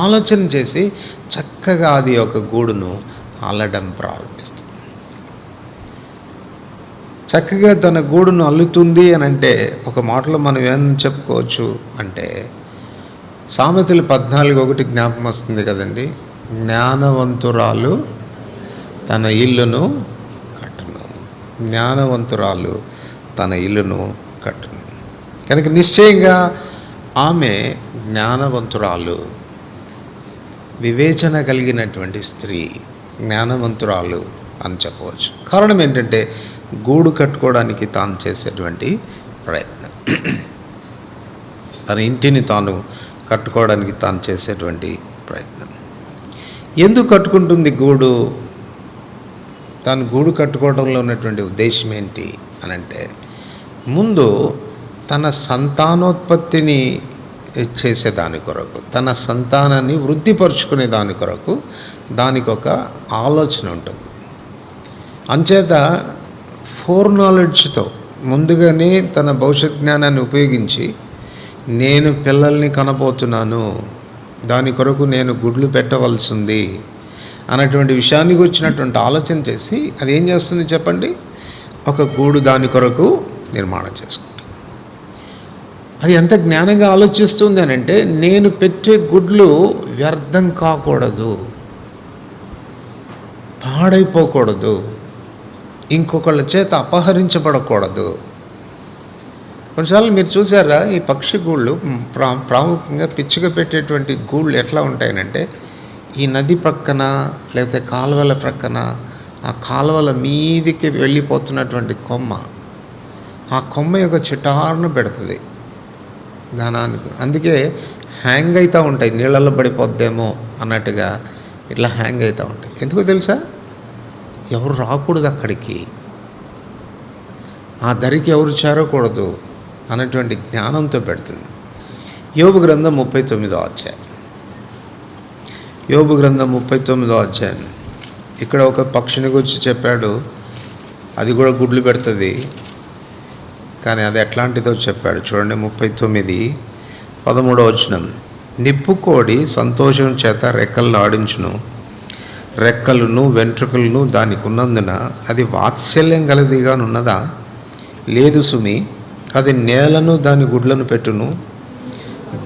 ఆలోచన చేసి చక్కగా అది ఒక గూడును అల్లడం ప్రారంభిస్తుంది. చక్కగా తన గూడును అల్లుతుంది అని అంటే ఒక మాటలో మనం ఏం చెప్పుకోవచ్చు అంటే, సామెతలు 14:1 జ్ఞాపకం వస్తుంది కదండి. జ్ఞానవంతురాలు తన ఇల్లును కట్టును. కనుక నిశ్చయంగా ఆమె జ్ఞానవంతురాలు, వివేచన కలిగినటువంటి స్త్రీ, జ్ఞానవంతురాలు అని చెప్పవచ్చు. కారణం ఏంటంటే గూడు కట్టుకోవడానికి తాను చేసేటువంటి ప్రయత్నం, తన ఇంటిని తాను కట్టుకోవడానికి తాను చేసేటువంటి ప్రయత్నం. ఎందుకు కట్టుకుంటుంది గూడు? తాను గూడు కట్టుకోవడంలో ఉన్నటువంటి ఉద్దేశం ఏంటి అని అంటే, ముందు తన సంతానోత్పత్తిని చేసేదాని కొరకు, తన సంతానాన్ని వృద్ధిపరుచుకునే దాని కొరకు దానికి ఒక ఆలోచన ఉంటుంది. అంచేత ఫోర్ నాలెడ్జ్తో ముందుగానే తన భవిష్యత్ జ్ఞానాన్ని ఉపయోగించి, నేను పిల్లల్ని కనబోతున్నాను, దాని కొరకు నేను గుడ్లు పెట్టవలసింది అన్నటువంటి విషయానికి వచ్చినటువంటి ఆలోచన చేసి అది ఏం చేస్తుంది చెప్పండి, ఒక గూడు దాని కొరకు నిర్మాణం చేసుకుంటుంది. అది ఎంత జ్ఞానంగా ఆలోచిస్తుంది అని అంటే, నేను పెట్టే గుడ్లు వ్యర్థం కాకూడదు, పాడైపోకూడదు, ఇంకొకళ్ళ చేత అపహరించబడకూడదు. కొన్నిసార్లు మీరు చూసారా, ఈ పక్షి గూళ్ళు ప్రాముఖ్యంగా పిచ్చుక పెట్టేటువంటి గూళ్ళు ఎట్లా ఉంటాయనంటే, ఈ నది ప్రక్కన లేకపోతే కాలువల ప్రక్కన, ఆ కాలువల మీదికి వెళ్ళిపోతున్నటువంటి కొమ్మ, ఆ కొమ్మ యొక్క చిటారును పెడుతుంది దానానికి. అందుకే హ్యాంగ్ అవుతూ ఉంటాయి, నీళ్ళల్లో పడిపోద్దేమో అన్నట్టుగా ఇట్లా హ్యాంగ్ అవుతూ ఉంటాయి. ఎందుకో తెలుసా? ఎవరు రాకూడదు అక్కడికి, ఆ దరికి ఎవరు చేరకూడదు అన్నటువంటి జ్ఞానంతో పెడుతుంది. యోబు గ్రంథం 39వ అధ్యాయం. యోబు గ్రంథం 39వ అధ్యాయం. ఇక్కడ ఒక పక్షిని గురించి చెప్పాడు, అది కూడా గుడ్లు పెడుతుంది, కానీ అది ఎట్లాంటిదో చెప్పాడు. చూడండి 39:13 వచనం. నిప్పుకోడి సంతోషం చేత రెక్కలను ఆడించును, రెక్కలను వెంట్రుకలను దానికి ఉన్నందున అది వాత్సల్యం గలదిగానున్నదా? లేదు సుమి, అది నేలను దాని గుడ్లను పెట్టును,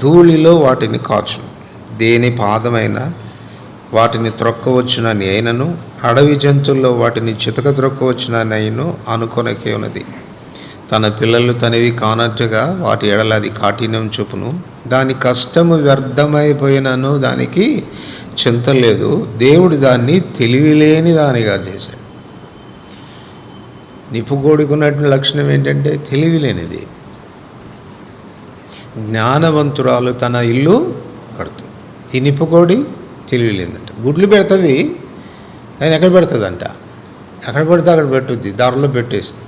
ధూళిలో వాటిని కాచును. దేని పాదమైన వాటిని త్రొక్కవచ్చునని అయినను, అడవి జంతువుల్లో వాటిని చితక త్రొక్కవచ్చునని అయినను అనుకొనకే ఉన్నది. తన పిల్లలు తనవి కానట్టుగా వాటి ఎడలది కాఠిన్యం చూపును. దాని కష్టము వ్యర్థమైపోయినను దానికి చింత లేదు. దేవుడు దాన్ని తెలివిలేని దానిగా చేశాడు. నిప్పుకోడికి ఉన్నటువంటి లక్షణం ఏంటంటే తెలివి లేనిది. జ్ఞానవంతురాలు తన ఇల్లు కడుతుంది. ఈ నిప్పుకోడి తెలివి లేదంట. గుడ్లు పెడుతుంది, కానీ ఎక్కడ పెడుతుందంట? ఎక్కడ పెడితే అక్కడ పెట్టుద్ది, దారిలో పెట్టేస్తుంది.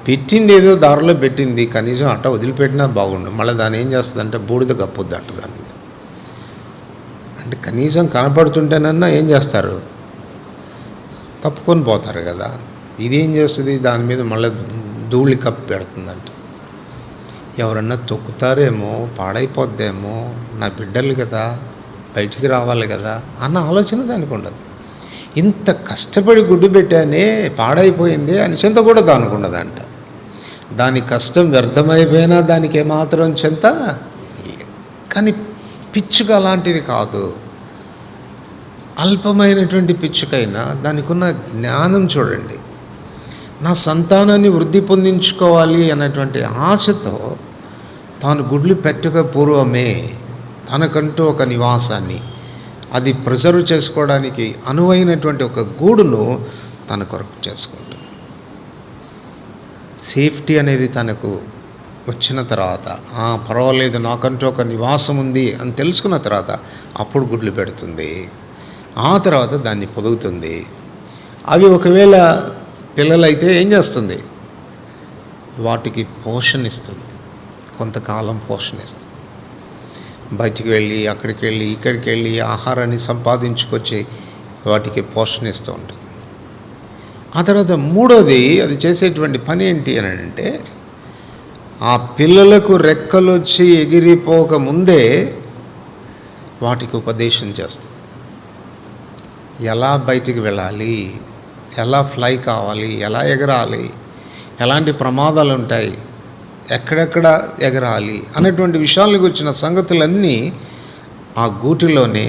పెట్టింది ఏదో దారిలో పెట్టింది, కనీసం అట్ట వదిలిపెట్టినా బాగుండు. మళ్ళీ దాన్ని ఏం చేస్తుందంటే బూడిద కప్పుద్ది అంట దాన్ని. అంటే కనీసం కనపడుతుంటేనన్నా ఏం చేస్తారు? తప్పుకొని పోతారు కదా. ఇదేం చేస్తుంది? దాని మీద మళ్ళీ ధూళి కప్పి పెడుతుందంట. ఎవరన్నా తొక్కుతారేమో, పాడైపోద్దేమో, నా బిడ్డలు కదా, బయటికి రావాలి కదా అన్న ఆలోచన దానికి ఉండదు. ఇంత కష్టపడి గుడ్డు పెట్టానే, పాడైపోయింది అని చింత కూడా దానికి ఉండదంట. దాని కష్టం వ్యర్థమైపోయినా దానికి ఏమాత్రం చింత. కానీ పిచ్చుక అలాంటిది కాదు. అల్పమైనటువంటి పిచ్చుకైనా దానికి ఉన్న జ్ఞానం చూడండి. నా సంతానాన్ని వృద్ధి పొందించుకోవాలి అన్నటువంటి ఆశతో తాను గుడ్లు పెట్టక పూర్వమే తనకంటూ ఒక నివాసాన్ని, అది ప్రిజర్వ్ చేసుకోవడానికి అనువైనటువంటి ఒక గూడును తన కొరకు చేసుకుంటుంది. సేఫ్టీ అనేది తనకు వచ్చిన తర్వాత, పర్వాలేదు నాకంటూ ఒక నివాసం ఉంది అని తెలుసుకున్న తర్వాత అప్పుడు గుడ్లు పెడుతుంది. ఆ తర్వాత దాన్ని పొదుగుతుంది. అవి ఒకవేళ పిల్లలైతే ఏం చేస్తుంది? వాటికి పోషణ ఇస్తుంది, కొంతకాలం పోషణ ఇస్తుంది. బయటికి వెళ్ళి అక్కడికి వెళ్ళి ఇక్కడికి వెళ్ళి ఆహారాన్ని సంపాదించుకొచ్చి వాటికి పోషణ ఇస్తూ ఉంటుంది. ఆ తర్వాత మూడోది అది చేసేటువంటి పని ఏంటి అని అంటే, ఆ పిల్లలకు రెక్కలు వచ్చి ఎగిరిపోక ముందే వాటికి ఉపదేశం చేస్తుంది. ఎలా బయటికి వెళ్ళాలి, ఎలా ఫ్లై కావాలి, ఎలా ఎగరాలి, ఎలాంటి ప్రమాదాలు ఉంటాయి, ఎక్కడెక్కడ ఎగరాలి అనేటువంటి విషయాలకు వచ్చిన సంగతులన్నీ ఆ గూటిలోనే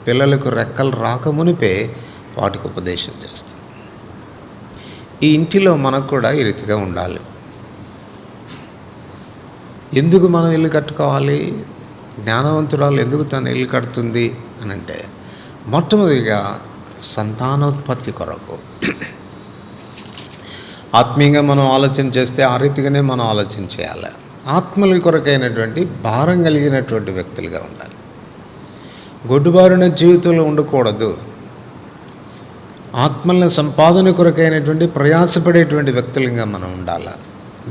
పిల్లలకు రెక్కలు రాకమునిపే వాటికి ఉపదేశం చేస్తుంది. ఈ ఇంటిలో మనకు కూడా ఈ రీతిగా ఉండాలి. ఎందుకు మనం ఇల్లు కట్టుకోవాలి? జ్ఞానవంతురాలు ఎందుకు తను ఇల్లు కడుతుంది అని అంటే, మొట్టమొదటిగా సంతానోత్పత్తి కొరకు. ఆత్మీయంగా మనం ఆలోచన చేస్తే ఆ రీతిగానే మనం ఆలోచన చేయాలి. ఆత్మల కొరకైనటువంటి భారం కలిగినటువంటి వ్యక్తులుగా ఉండాలి. గొడ్డుబారిన జీవితంలో ఉండకూడదు. ఆత్మల సంపాదన కొరకైనటువంటి ప్రయాసపడేటువంటి వ్యక్తులుగా మనం ఉండాలి.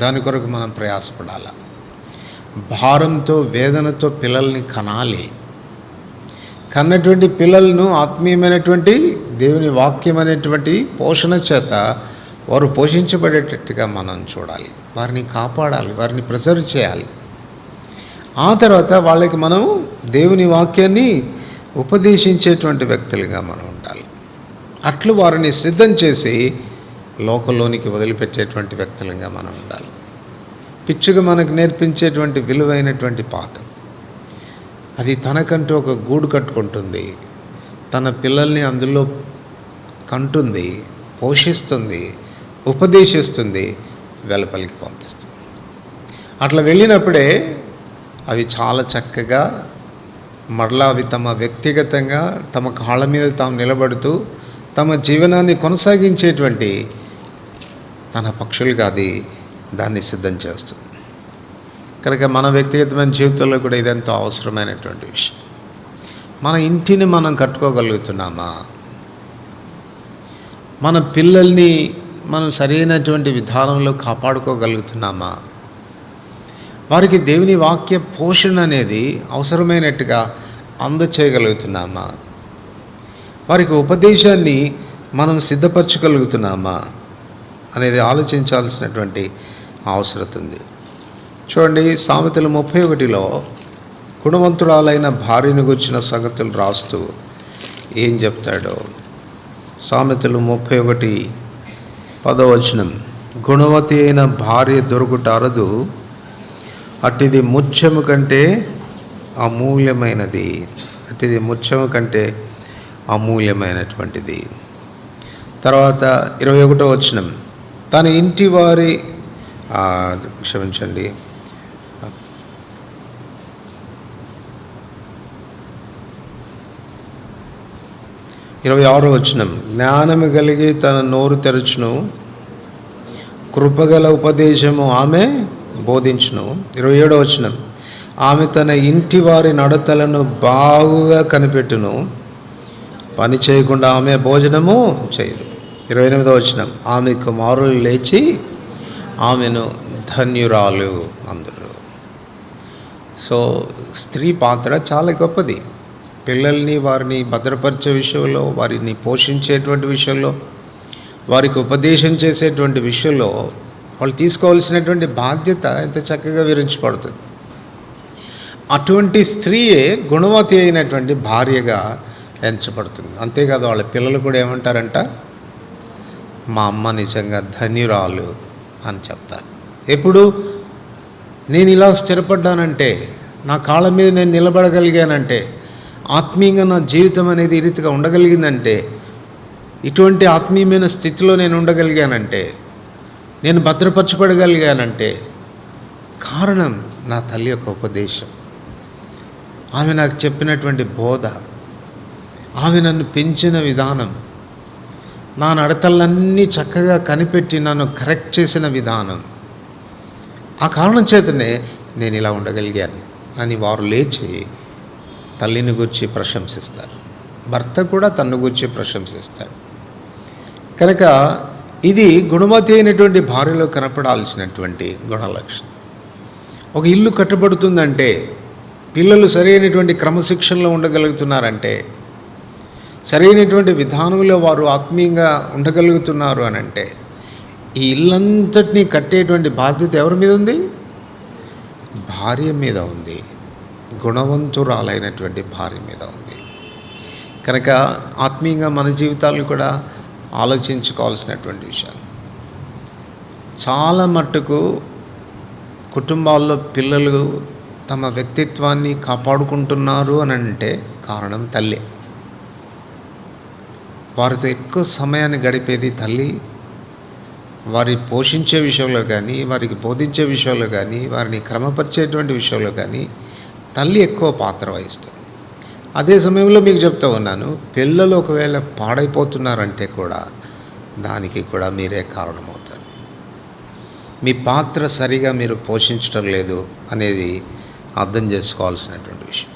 దాని కొరకు మనం ప్రయాసపడాలి. భారంతో వేదనతో పిల్లల్ని కనాలి. కన్నటువంటి పిల్లలను ఆత్మీయమైనటువంటి దేవుని వాక్యం అనేటువంటి పోషణ చేత వారు పోషించబడేటట్టుగా మనం చూడాలి. వారిని కాపాడాలి, వారిని ప్రిజర్వ్ చేయాలి. ఆ తర్వాత వాళ్ళకి మనం దేవుని వాక్యాన్ని ఉపదేశించేటువంటి వ్యక్తులుగా మనం ఉండాలి. అట్లు వారిని సిద్ధం చేసి లోకంలోనికి వదిలిపెట్టేటువంటి వ్యక్తులుగా మనం ఉండాలి. పిచ్చుగా మనకు నేర్పించేటువంటి విలువైనటువంటి పాఠం, అది తనకంటూ ఒక గూడు కట్టుకుంటుంది, తన పిల్లల్ని అందులో కంటుంది, పోషిస్తుంది, ఉపదేశిస్తుంది, వెలుపలికి పంపిస్తుంది. అట్లా వెళ్ళినప్పుడే అవి చాలా చక్కగా మరలా అవి తమ వ్యక్తిగతంగా తమ కాళ్ళ మీద తాము నిలబడుతూ తమ జీవనాన్ని కొనసాగించేటువంటి తన పక్షులుగా అది దాన్ని సిద్ధం చేస్తుంది. కనుక మన వ్యక్తిగతమైన జీవితంలో కూడా ఇదెంతో అవసరమైనటువంటి విషయం. మన ఇంటిని మనం కట్టుకోగలుగుతున్నామా? మన పిల్లల్ని మనం సరైనటువంటి విధానంలో కాపాడుకోగలుగుతున్నామా? వారికి దేవుని వాక్య పోషణ అనేది అవసరమైనట్టుగా అందచేయగలుగుతున్నామా? వారికి ఉపదేశాన్ని మనం సిద్ధపరచగలుగుతున్నామా అనేది ఆలోచించాల్సినటువంటి అవసరం ఉంది. చూడండి, సామెతలు 31లో గుణవంతురాలైన భార్యను గురించిన సంగతులు రాస్తూ ఏం చెప్తాడో. సామెతలు 31:10 గుణవతి అయిన భార్య దొరుకుట అరదు, అట్టిది ముత్యము కంటే అమూల్యమైనది. అట్టిది ముత్యము కంటే అమూల్యమైనటువంటిది. తర్వాత 21 తన ఇంటి వారి క్షమించండి 26 జ్ఞానము కలిగి తన నోరు తెరచును, కృపగల ఉపదేశము ఆమె బోధించును. 27వ వచనం, ఆమె తన ఇంటి వారి నడతలను బాగుగా కనిపెట్టును, పని చేయకుండా ఆమె భోజనము చేయదు. 28వ వచనం, ఆమె కుమారులు లేచి ఆమెను ధన్యురాలు అందరు. సో స్త్రీ పాత్ర చాలా గొప్పది. పిల్లల్ని వారిని భద్రపరిచే విషయంలో, వారిని పోషించేటువంటి విషయంలో, వారికి ఉపదేశం చేసేటువంటి విషయంలో వాళ్ళు తీసుకోవాల్సినటువంటి బాధ్యత ఎంత చక్కగా వివరించబడుతుంది. అటువంటి స్త్రీయే గుణవతి అయినటువంటి భార్యగా ఎంచబడుతుంది. అంతేకాదు, వాళ్ళ పిల్లలు కూడా ఏమంటారంట, మా అమ్మ నిజంగా ధన్యురాలు అని చెప్తారు. ఎప్పుడు నేను ఇలా స్థిరపడ్డానంటే, నా కాళ్ళ మీద నేను నిలబడగలిగానంటే, ఆత్మీయంగా నా జీవితం అనేది ఈ రీతిగా ఉండగలిగిందంటే, ఇటువంటి ఆత్మీయమైన స్థితిలో నేను ఉండగలిగానంటే, నేను భద్రపరచబడగలిగానంటే కారణం నా తల్లి యొక్క ఉపదేశం, ఆమె నాకు చెప్పినటువంటి బోధ, ఆమె నన్ను పెంచిన విధానం, నా నడతలన్నీ చక్కగా కనిపెట్టి నన్ను కరెక్ట్ చేసిన విధానం, ఆ కారణం చేతనే నేను ఇలా ఉండగలిగాను అని వారు లేచి తల్లిని గురించి ప్రశంసిస్తారు. భర్త కూడా తన్ను గురించి ప్రశంసిస్తాడు. కనుక ఇది గుణవతి అయినటువంటి భార్యలో కనపడాల్సినటువంటి గుణలక్షణం. ఒక ఇల్లు కట్టబడుతుందంటే, పిల్లలు సరైనటువంటి క్రమశిక్షణలో ఉండగలుగుతున్నారంటే, సరైనటువంటి విధానంలో వారు ఆత్మీయంగా ఉండగలుగుతున్నారు అని అంటే, ఈ ఇల్లంతటినీ కట్టేటువంటి బాధ్యత ఎవరి మీద ఉంది? భార్య మీద ఉంది. గుణవంతురాలైనటువంటి భార్య మీద ఉంది. కనుక ఆత్మీయంగా మన జీవితాలను కూడా ఆలోచించుకోవాల్సినటువంటి విషయాలు. చాలా మట్టుకు కుటుంబాల్లో పిల్లలు తమ వ్యక్తిత్వాన్ని కాపాడుకుంటున్నారు అని అంటే కారణం తల్లి. వారితో ఎక్కువ సమయాన్ని గడిపేది తల్లి. వారి పోషించే విషయంలో కానీ, వారికి బోధించే విషయంలో కానీ, వారిని క్రమపరిచేటువంటి విషయంలో కానీ తల్లి ఎక్కువ పాత్ర వహిస్తుంది. అదే సమయంలో మీకు చెప్తూ ఉన్నాను, పిల్లలు ఒకవేళ పాడైపోతున్నారంటే కూడా దానికి కూడా మీరే కారణమవుతారు. మీ పాత్ర సరిగా మీరు పోషించడం లేదు అనేది అర్థం చేసుకోవాల్సినటువంటి విషయం.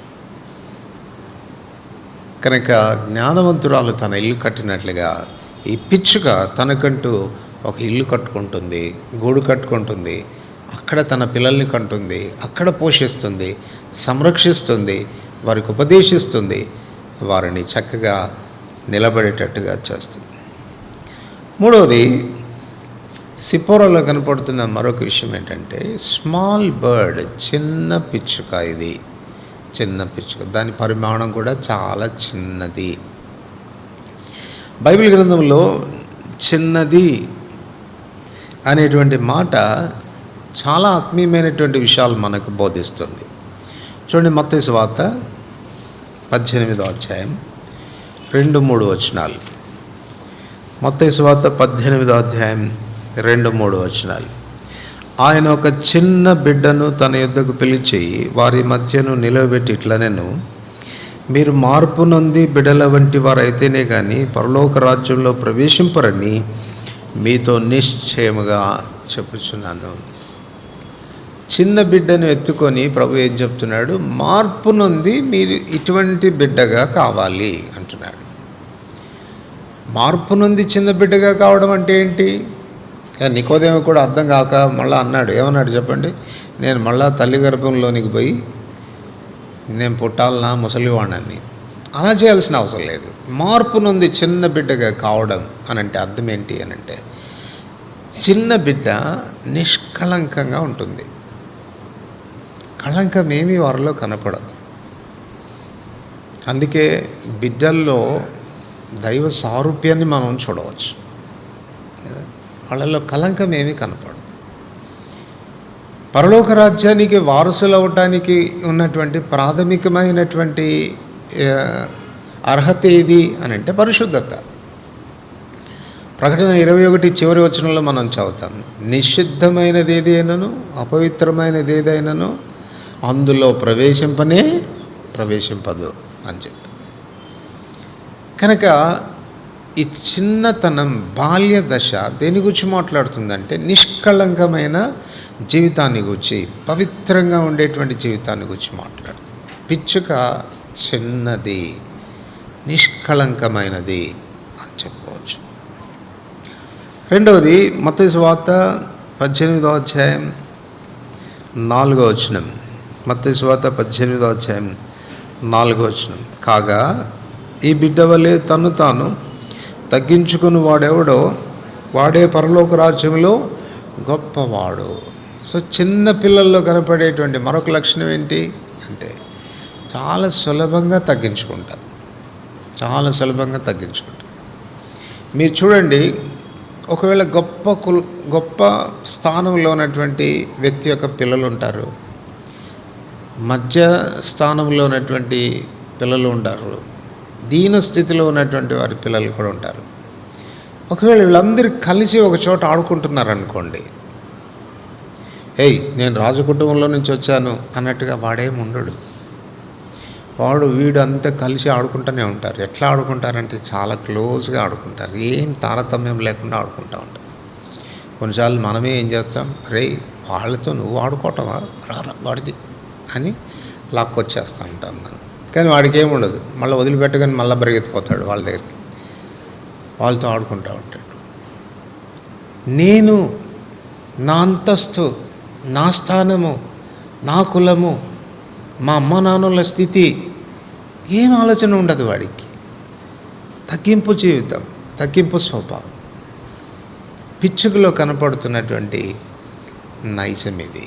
కనుక జ్ఞానవంతురాలు తన ఇల్లు కట్టినట్లుగా ఈ పిచ్చుక తనకంటూ ఒక ఇల్లు కట్టుకుంటుంది, గూడు కట్టుకుంటుంది, అక్కడ తన పిల్లల్ని కంటుంది, అక్కడ పోషిస్తుంది, సంరక్షిస్తుంది, వారికి ఉపదేశిస్తుంది, వారిని చక్కగా నిలబడేటట్టుగా చేస్తుంది. మూడవది, సిపోరాలో కనపడుతున్న మరొక విషయం ఏంటంటే, స్మాల్ బర్డ్, చిన్న పిచ్చుక. ఇది చిన్న పిచ్చుక, దాని పరిమాణం కూడా చాలా చిన్నది. బైబిల్ గ్రంథంలో చిన్నది అనేటువంటి మాట చాలా ఆత్మీయమైనటువంటి విషయాలు మనకు బోధిస్తుంది. చూడండి, మత్తయి సువార్త 18వ అధ్యాయం 2-3 వచనాలు. మత్తయి సువార్త 18వ అధ్యాయం 2-3 వచనాలు. ఆయన ఒక చిన్న బిడ్డను తన యొద్దకు పిలిచి వారి మధ్యను నిలవబెట్టి ఇట్లనెను, మీరు మార్పు నొంది బిడ్డల వంటి వారైతేనే కానీ పరలోక రాజ్యంలో ప్రవేశింపరని మీతో నిశ్చయముగా చెప్పుచున్నాను. చిన్న బిడ్డను ఎత్తుకొని ప్రభు ఏం చెప్తున్నాడు? మార్పు నొంది మీరు ఇటువంటి బిడ్డగా కావాలి అంటున్నాడు. మార్పు నొంది చిన్న బిడ్డగా కావడం అంటే ఏంటి? నికోదేము కూడా అర్థం కాక మళ్ళీ అన్నాడు. ఏమన్నాడు చెప్పండి? నేను మళ్ళా తల్లి గర్భంలోనికి పోయి నేను పుట్టాలన్నా ముసలివాణ్ణని. అలా చేయాల్సిన అవసరం లేదు. మార్పు నొంది చిన్న బిడ్డగా కావడం అని అంటే అర్థం ఏంటి అని అంటే, చిన్న బిడ్డ నిష్కళంకంగా ఉంటుంది. కళంకం ఏమీ వారిలో కనపడదు. అందుకే బిడ్డల్లో దైవ సారూప్యాన్ని మనం చూడవచ్చు. వాళ్ళలో కళంకం ఏమీ కనపడదు. పరలోక రాజ్యానికి వారసులు అవటానికి ఉన్నటువంటి ప్రాథమికమైనటువంటి అర్హత ఏది అని అంటే పరిశుద్ధత. ప్రకటన 21 చివరి వచనంలో మనం చదువుతాం, నిషిద్ధమైనది ఏదైనాను అపవిత్రమైనది ఏదైనాను అందులో ప్రవేశింపదు అని చెప్పి. కనుక ఈ చిన్నతనం, బాల్య దశ దేని గురించి మాట్లాడుతుందంటే నిష్కళంకమైన జీవితాన్ని గురించి, పవిత్రంగా ఉండేటువంటి జీవితాన్ని గురించి మాట్లాడుతుంది. పిచ్చుక చిన్నది, నిష్కళంకమైనది అని చెప్పుకోవచ్చు. రెండవది మత్తయి సువార్త 18వ అధ్యాయం 4వ వచనం. మత్తయి సువార్త 18వ అధ్యాయం 4వ వచనం. కాగా ఈ బిడ్డ వలె తను తాను తగ్గించుకుని వాడెవడో వాడే పరలోక రాజ్యంలో గొప్పవాడు. సో చిన్న పిల్లల్లో కనపడేటువంటి మరొక లక్షణం ఏంటి అంటే చాలా సులభంగా తగ్గించుకుంటారు. చాలా సులభంగా తగ్గించుకుంటారు. మీరు చూడండి, ఒకవేళ గొప్ప స్థానంలో ఉన్నటువంటి వ్యక్తి యొక్క పిల్లలు ఉంటారు, మధ్య స్థానంలో ఉన్నటువంటి పిల్లలు ఉంటారు, దీన స్థితిలో ఉన్నటువంటి వారి పిల్లలు కూడా ఉంటారు. ఒకవేళ వీళ్ళందరూ కలిసి ఒక చోట ఆడుకుంటున్నారు అనుకోండి, ఏయ్ నేను రాజకుటుంబంలో నుంచి వచ్చాను అన్నట్టుగా వాడేమి ఉండడు. వీడు అంతా కలిసి ఆడుకుంటూనే ఉంటారు. ఎట్లా ఆడుకుంటారంటే చాలా క్లోజ్గా ఆడుకుంటారు, ఏం తారతమ్యం లేకుండా ఆడుకుంటూ ఉంటారు. కొన్నిసార్లు మనమే ఏం చేస్తాం, రే వాళ్ళతో నువ్వు ఆడుకోవటమా, రారా వాడిది అని లాక్కొచ్చేస్తూ ఉంటాం మనం. కానీ వాడికి ఏముండదు, మళ్ళీ వదిలిపెట్టగానే మళ్ళీ పరిగెత్తిపోతాడు వాళ్ళ దగ్గరికి, వాళ్ళతో ఆడుకుంటూ ఉంటాడు. నేను, నా అంతస్తు, నా స్థానము, నా కులము, మా అమ్మ నాన్నల స్థితి ఏం ఆలోచన ఉండదు వాడికి. తగ్గింపు జీవితం, తగ్గింపు స్వభావం పిచ్చుకలో కనపడుతున్నటువంటి నైజం ఇది.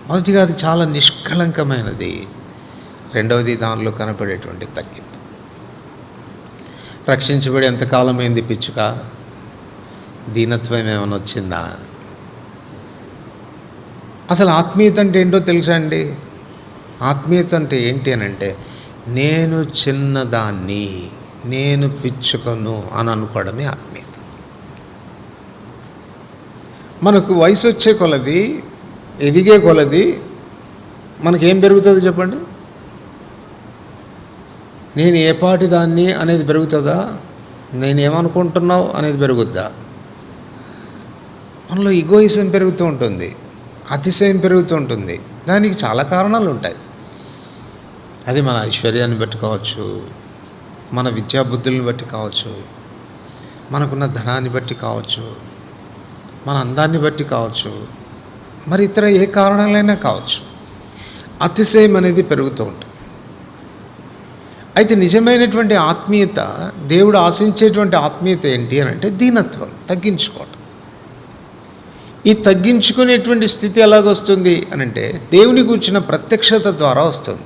మొదటిగా అది చాలా నిష్కళంకమైనది. రెండవది దానిలో కనపడేటువంటి తగ్గింపు. రక్షించబడి ఎంతకాలమైంది పిచ్చుక? దీనత్వం ఏమైనా వచ్చిందా? అసలు ఆత్మీయత అంటే ఏంటో తెలుసా అండి? ఆత్మీయత అంటే ఏంటి అని అంటే నేను చిన్నదాన్ని, నేను పిచ్చుకను అని అనుకోవడమే ఆత్మీయత. మనకు వయసు వచ్చే కొలది, ఎదిగే కొలది మనకేం పెరుగుతుంది చెప్పండి? నేను ఏ పాటి దాన్ని అనేది పెరుగుతుందా? నేనేమనుకుంటున్నావు అనేది పెరుగుద్దా? మనలో ఈగోయిజం పెరుగుతూ ఉంటుంది, అతిశయం పెరుగుతూ ఉంటుంది. దానికి చాలా కారణాలు ఉంటాయి. అది మన ఐశ్వర్యాన్ని బట్టి కావచ్చు, మన విద్యాబుద్ధులను బట్టి కావచ్చు, మనకున్న ధనాన్ని బట్టి కావచ్చు, మన అందాన్ని బట్టి కావచ్చు, మరి ఇతర ఏ కారణాలైనా కావచ్చు. అతిశయం అనేది పెరుగుతూ ఉంటుంది. అయితే నిజమైనటువంటి ఆత్మీయత, దేవుడు ఆశించేటువంటి ఆత్మీయత ఏంటి అని అంటే దీనత్వం, తగ్గించుకోవటం. ఈ తగ్గించుకునేటువంటి స్థితి ఎలాగొస్తుంది అని అంటే దేవుని గూర్చిన ప్రత్యక్షత ద్వారా వస్తుంది.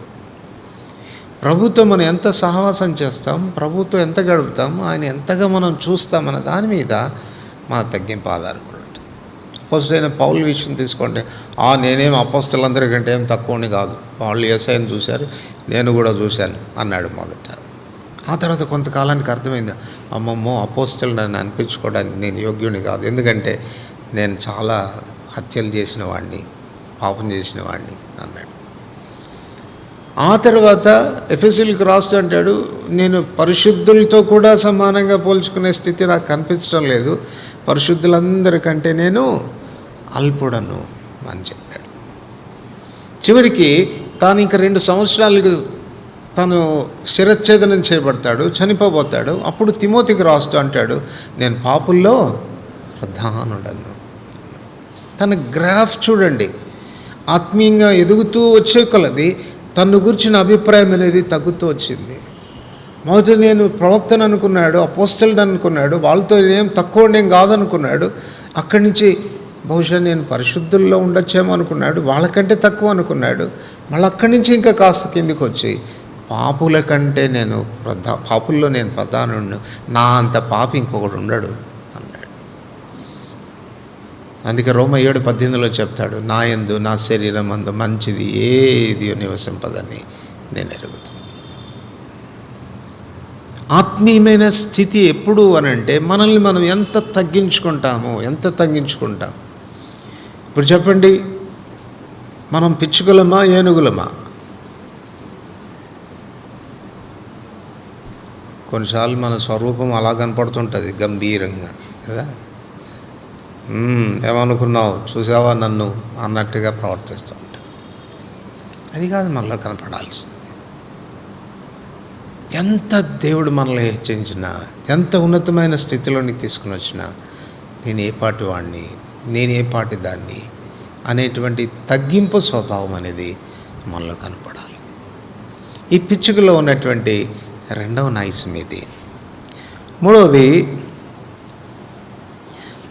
ప్రభుతో మనం ఎంత సహవాసం చేస్తాం, ప్రభుతో ఎంత గడుపుతాం, ఆయన ఎంతగా మనం చూస్తామన్న దాని మీద మన తగ్గింపు ఆధారపడి ఉంటుంది. అపోస్తలుడైన పౌలు విషయం తీసుకోండి. నేనేం అపోస్తలులందరికంటే ఏం తక్కువని కాదు, వాళ్ళు యేసయ్యను చూశారు, నేను కూడా చూశాను అన్నాడు మొదట. ఆ తర్వాత కొంతకాలానికి అర్థమైంది, అమ్మమ్మో అపోస్తలుడు అని అనిపించుకోవడానికి నేను యోగ్యుని కాదు, ఎందుకంటే నేను చాలా హత్యలు చేసిన వాడిని, పాపం చేసిన వాడిని అన్నాడు. ఆ తర్వాత ఎఫెసీయులకు రాస్తూ అంటాడు, నేను పరిశుద్ధులతో కూడా సమానంగా పోల్చుకునే స్థితి నాకు కనిపించడం లేదు, పరిశుద్ధులందరికంటే నేను అల్పుడను అని చెప్పాడు. చివరికి తాను ఇంకా 2 సంవత్సరాలకు తను శిరచ్ఛేదనం చేయబడతాడు, చనిపోబోతాడు. అప్పుడు తిమోతికి రాస్తూ అంటాడు, నేను పాపుల్లో ప్రధానుడను. తన గ్రాఫ్ చూడండి, ఆత్మీయంగా ఎదుగుతూ వచ్చే కొలది తను గురించిన అభిప్రాయం అనేది తగ్గుతూ వచ్చింది. మొదట నేను ప్రవక్తను అనుకున్నాడు, అపోస్తలుడు అనుకున్నాడు, వాళ్ళతో ఏం తక్కువ ఏం కాదనుకున్నాడు. అక్కడి నుంచి బహుశా నేను పరిశుద్ధుల్లో ఉండొచ్చేమో అనుకున్నాడు, వాళ్ళకంటే తక్కువ అనుకున్నాడు. మళ్ళీ అక్కడి నుంచి ఇంకా కాస్త కిందికి వచ్చి పాపుల కంటే పాపుల్లో నేను ప్రధానుడు, నా అంత పాపి ఇంకొకడు ఉండడు అన్నాడు. అందుకే రోమా 7:18 చెప్తాడు, నా యందు నా శరీరం అందు మంచిది ఏది నివసింపదని నేను ఎరుగుతాను. ఆత్మీయమైన స్థితి ఎప్పుడు అని అంటే మనల్ని మనం ఎంత తగ్గించుకుంటాం. ఇప్పుడు చెప్పండి, మనం పిచ్చుకలమా ఏనుగులమా? కొన్నిసార్లు మన స్వరూపం అలా కనపడుతుంటుంది గంభీరంగా కదా. ఏమనుకున్నావు, చూసావా నన్ను అన్నట్టుగా ప్రవర్తిస్తూ ఉంటాం. అది కాదు మనలో కనపడాల్సింది. ఎంత దేవుడు మనల్ని హెచ్చరించినా, ఎంత ఉన్నతమైన స్థితిలోనికి తీసుకుని వచ్చినా, నేను ఏ పాటి వాడిని, నేను ఏ పాటి దాన్ని అనేటువంటి తగ్గింపు స్వభావం అనేది మనలో కనపడాలి. ఈ పిచ్చుకలో ఉన్నటువంటి రెండవ నైజం ఇది. మూడవది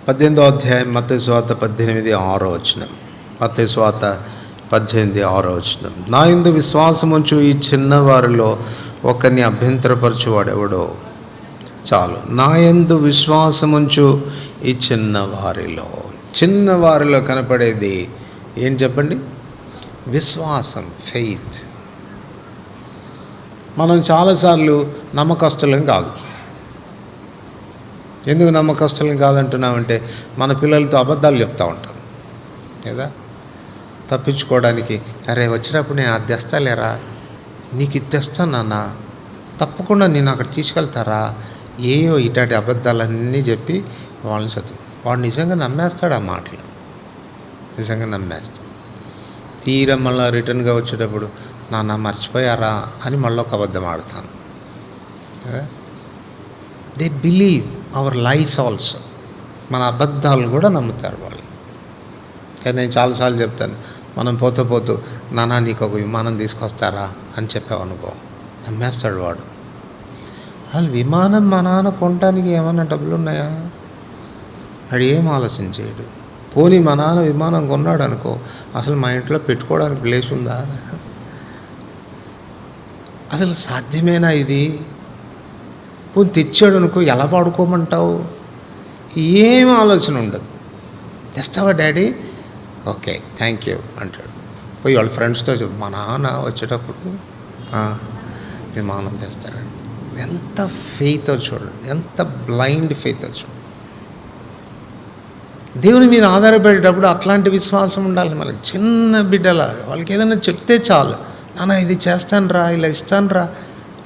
18వ అధ్యాయం మత్తయి సువార్త 18:6. మత్తయి సువార్త 18:6. నా యందు విశ్వాసముంచు ఈ చిన్నవారిలో ఒకరిని అభ్యంతరపరచువాడెవడో చాలు. నా యందు విశ్వాసముంచు ఈ చిన్నవారిలో కనపడేది ఏం చెప్పండి? విశ్వాసం, ఫెయిత్. మనం చాలాసార్లు నమ్మకస్తులం కాదు. ఎందుకు నమ్మకస్తులం కాదంటున్నామంటే మన పిల్లలతో అబద్ధాలు చెప్తూ ఉంటాం కదా, తప్పించుకోవడానికి. అరే వచ్చేటప్పుడు నేను అది తెస్తాలేరా, నీకు ఇది తెస్తాను నాన్న, తప్పకుండా నేను అక్కడ తీసుకెళ్తారా, ఏయో ఇటాటి అబద్ధాలన్నీ చెప్పి వాళ్ళని వాడు నిజంగా నమ్మేస్తాడు. ఆ మాటలు నిజంగా నమ్మేస్తాడు. తీరా మళ్ళీ రిటర్న్గా వచ్చేటప్పుడు నాన్న మర్చిపోయారా అని మళ్ళీ ఒక అబద్ధం ఆడుతాను. They believe our lies also. మన అబద్ధాలు కూడా నమ్ముతారు వాళ్ళు. కానీ నేను చాలాసార్లు చెప్తాను, మనం పోతూ నాన్న నీకు ఒక విమానం తీసుకొస్తారా అని చెప్పావనుకో, నమ్మేస్తాడు వాడు. అసలు విమానం మా నాన్న కొనడానికి ఏమన్నా డబ్బులు ఉన్నాయా? వాడు ఏం ఆలోచించాడు. పోనీ మా నాన్న విమానం కొన్నాడు అనుకో, అసలు మా ఇంట్లో పెట్టుకోవడానికి ప్లేస్ ఉందా? అసలు సాధ్యమేనా ఇది? పోనీ తెచ్చాడు అనుకో, ఎలా పాడుకోమంటావు? ఏం ఆలోచన ఉండదు. తెస్తావా డాడీ? ఓకే థ్యాంక్ యూ అంటాడు. పోయి వాళ్ళ ఫ్రెండ్స్తో చెప్పు, మా నాన్న వచ్చేటప్పుడు విమానం తెస్తాడండి. ఎంత ఫెయిత్ చూడండి, ఎంత బ్లైండ్ ఫెయిత్ చూడండి. దేవుని మీద ఆధారపడేటప్పుడు అట్లాంటి విశ్వాసం ఉండాలి మనకి. చిన్న బిడ్డలాగా వాళ్ళకి ఏదైనా చెప్తే చాలు, నాన్న ఇది చేస్తానురా, ఇలా ఇస్తానురా,